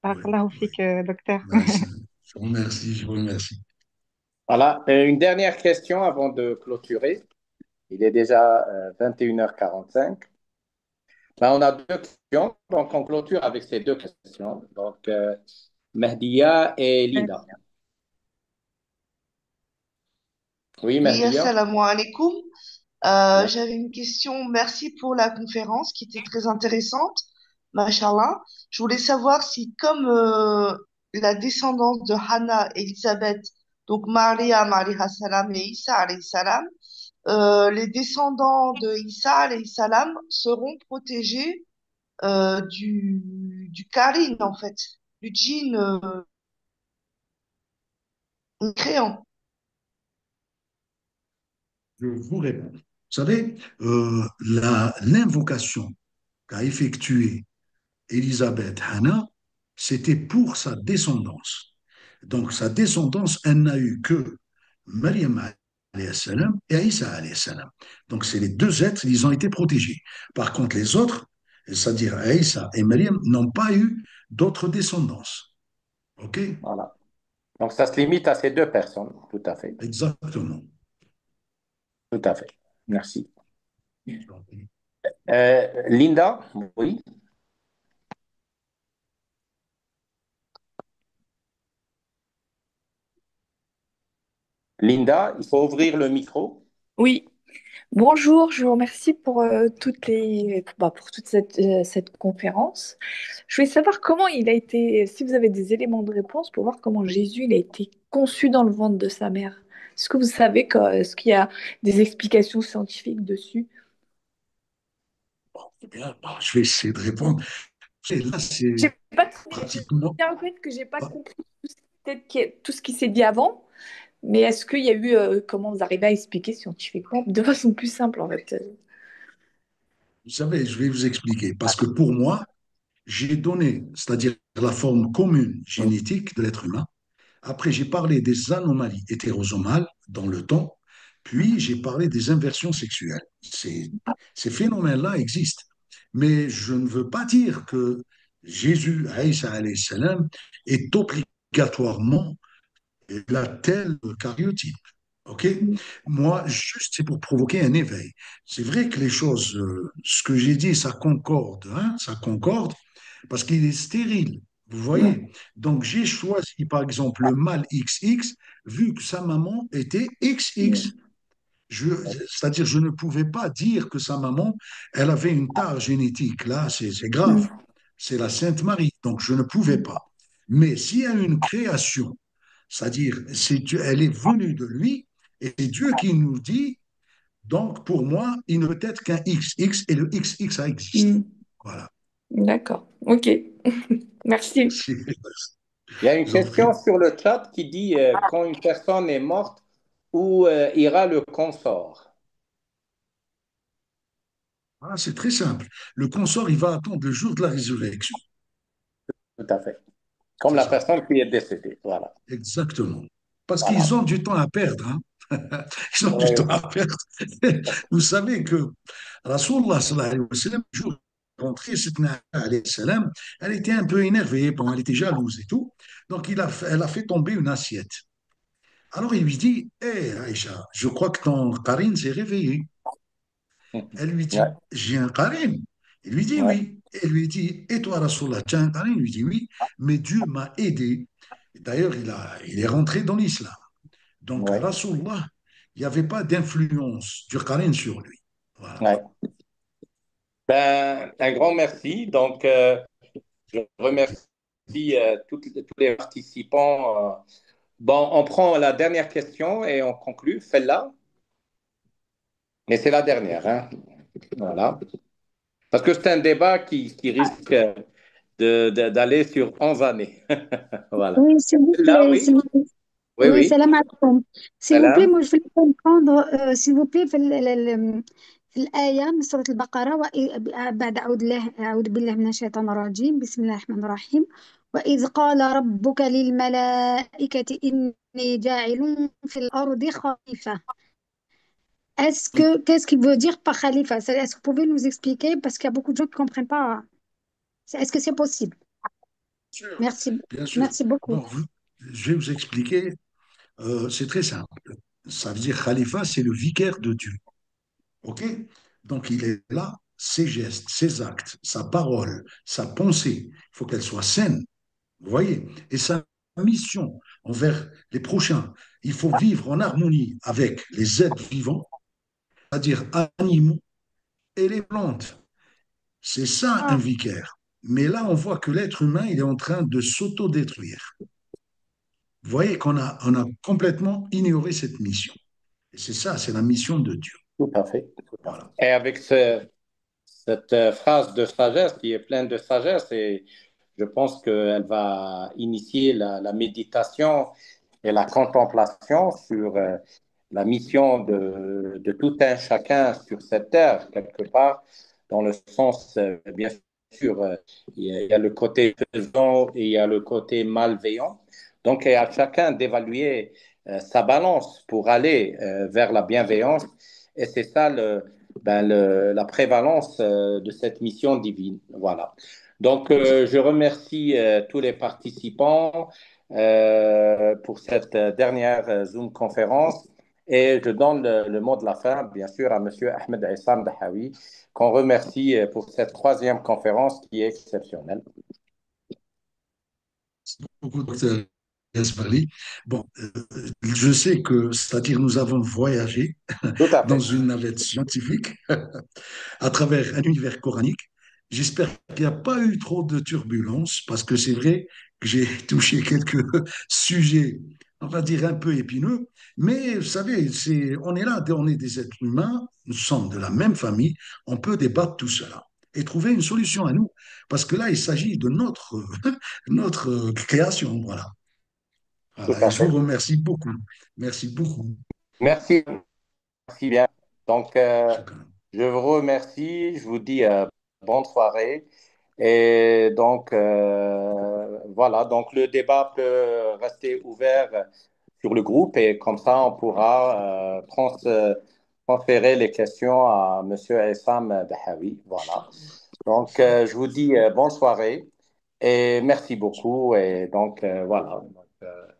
Barakallahu oui. fik, docteur. Ben, je vous remercie, je vous remercie. Voilà, une dernière question avant de clôturer. Il est déjà 21h45. Ben, on a deux questions, donc on clôture avec ces deux questions. Donc, Mehdia et Linda. Oui, Oui, Mehdia. assalamu alaikum. J'avais une question. Merci pour la conférence qui était très intéressante. Mashallah. Je voulais savoir si, comme la descendance de Hannah et Elisabeth, donc Maryam alayha salam et Isa alayhi salam, les descendants de Isa alayhi salam seront protégés du Karin, en fait, du djinn créant. Je vous réponds. Vous savez, l'invocation qu'a effectuée Élisabeth Hannah, c'était pour sa descendance. Donc, sa descendance, elle n'a eu que Maryam alayhi salam et Isa alayhi salam. Donc, c'est les deux êtres, ils ont été protégés. Par contre, les autres, c'est-à-dire Isa et Maryam, n'ont pas eu d'autres descendances. OK? Voilà. Donc, ça se limite à ces deux personnes. Tout à fait. Exactement. Tout à fait. Merci. Linda, oui. Linda, il faut ouvrir le micro. Oui, bonjour, je vous remercie pour, pour toute cette conférence. Je voulais savoir comment il a été, si vous avez des éléments de réponse pour voir comment Jésus il a été conçu dans le ventre de sa mère. Est-ce que vous savez, est-ce qu'il y a des explications scientifiques dessus? Bon, eh bien, bon, je vais essayer de répondre. Et là, c'est J'ai pas, je pratiquement. tiens à reconnaître que j'ai pas compris tout ce qui s'est dit avant, mais est-ce qu'il y a eu, comment vous arrivez à expliquer scientifiquement de façon plus simple en fait? Vous savez, je vais vous expliquer. Parce que pour moi, j'ai donné, c'est-à-dire la forme commune génétique de l'être humain. Après, j'ai parlé des anomalies hétérosomales dans le temps. Puis, j'ai parlé des inversions sexuelles. Ces phénomènes-là existent. Mais je ne veux pas dire que Jésus, Aïssa alayhi salam, est obligatoirement la telle cariotype. OK? Moi, juste, c'est pour provoquer un éveil. C'est vrai que les choses, ce que j'ai dit, ça concorde, hein, ça concorde, parce qu'il est stérile. Vous voyez? Donc, j'ai choisi, par exemple, le mâle XX, vu que sa maman était XX. C'est-à-dire, je ne pouvais pas dire que sa maman, elle avait une tare génétique. Là, c'est grave. C'est la Sainte Marie. Donc, je ne pouvais pas. Mais s'il y a une création, c'est-à-dire, elle est venue de lui, et c'est Dieu qui nous dit, donc pour moi, il ne peut être qu'un XX, et le XX a existé. Hmm. Voilà. D'accord, ok. Merci. Il y a une Je vous en question prie. sur le chat qui dit quand une personne est morte, où ira le consort? Voilà, c'est très simple. Le consort, il va attendre le jour de la résurrection. Tout à fait. Comme C'est la ça. personne qui est décédée. Voilà. Exactement. Parce qu'ils Voilà. ont du temps à perdre. Hein. Ils ont du temps Oui, à perdre. Vous savez que Rasulullah sallallahu alayhi wa sallam, le jour où rentrée, Sidna alayhi salam, elle était un peu énervée, bon, elle était jalouse et tout. Donc elle a fait tomber une assiette. Alors il lui dit, hé Aïcha, je crois que ton Karine s'est réveillé. oui. Elle lui Ouais, dit, j'ai un Karine. Il lui dit ouais, oui. Elle lui dit, et toi Rasulullah, tu as un Karine? Il lui dit oui, mais Dieu m'a aidé. D'ailleurs, il est rentré dans l'islam. Donc, ouais, Rasulullah, il n'y avait pas d'influence du Qarin sur lui. Voilà. ouais. Ben, un grand merci. Donc, je remercie tous les participants. Bon, on prend la dernière question et on conclut. Celle-là, mais c'est la dernière, hein. Voilà. Parce que c'est un débat qui risque d'aller sur 11 années. Voilà. Oui, s'il vous Là, plaît, oui, s'il vous plaît. oui, Oui, oui. salam alaikum. S'il vous plaît, Salam. moi je voulais comprendre s'il vous plaît في الآية من سورة البقرة بعد أعوذ بالله من الشيطان الرجيم بسم الله الرحمن الرحيم وإذ قال ربك للملائكة إني جاعل في الأرض خليفة. Qu'est-ce qu'il veut dire par khalifa? Est-ce que vous pouvez nous expliquer? Parce qu'il y a beaucoup de gens qui ne comprennent pas. Est-ce que c'est possible? Sûr. Merci, Bien sûr. merci beaucoup. Bon, je vais vous expliquer. C'est très simple. Ça veut dire khalifa, c'est le vicaire de Dieu. OK? Donc, il est là, ses gestes, ses actes, sa parole, sa pensée, il faut qu'elle soit saine. Vous voyez? Et sa mission envers les prochains, il faut vivre en harmonie avec les êtres vivants, c'est-à-dire animaux et les plantes. C'est ça un Ah, vicaire. Mais là, on voit que l'être humain, il est en train de s'auto-détruire. Vous voyez qu'on a complètement ignoré cette mission. Et c'est ça, c'est la mission de Dieu. Tout à fait. Tout à fait. Voilà. Et avec cette phrase de sagesse qui est pleine de sagesse, et je pense qu'elle va initier la méditation et la contemplation sur la mission de tout un chacun sur cette terre, quelque part, dans le sens, bien sûr, il y a le côté faisant et il y a le côté malveillant. Donc, il y a à chacun d'évaluer sa balance pour aller vers la bienveillance. Et c'est ça la prévalence de cette mission divine. Voilà. Donc, je remercie tous les participants pour cette dernière Zoom conférence. Et je donne le mot de la fin, bien sûr, à M. Ahmed Essam Dahawi, qu'on remercie pour cette troisième conférence qui est exceptionnelle. Beaucoup, docteur Gasparri. Bon, je sais que, c'est-à-dire, nous avons voyagé Tout à dans fait. une navette scientifique à travers un univers coranique. J'espère qu'il n'y a pas eu trop de turbulences parce que c'est vrai que j'ai touché quelques sujets, on va dire un peu épineux, mais vous savez, on est là, on est des êtres humains, nous sommes de la même famille, on peut débattre tout cela et trouver une solution à nous parce que là, il s'agit de notre création, voilà. Tout Voilà, et à je vous fait. remercie beaucoup. Merci beaucoup. Merci. Merci bien. Donc, Shukran. je vous remercie. Je vous dis bonne soirée. Et donc, voilà. Donc, le débat peut rester ouvert sur le groupe et comme ça, on pourra transférer les questions à Monsieur Essam Dahawi. Voilà. Donc, je vous dis bonne soirée et merci beaucoup. Et donc, voilà. Donc,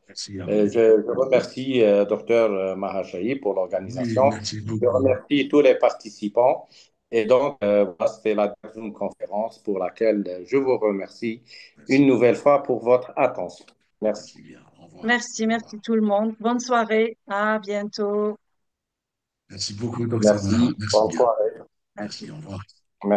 Merci à et vous. je remercie Dr Mahachayi pour Oui, l'organisation. merci Je beaucoup. remercie tous les participants. Et donc, voilà, c'était la deuxième conférence pour laquelle je vous remercie une Merci. nouvelle fois pour votre attention. Merci. Merci bien. Au revoir. Merci, Au revoir. merci tout le monde. Bonne soirée. À bientôt. Merci beaucoup, docteur Mara. Merci. Merci Bonne bien. soirée. Merci. Au revoir.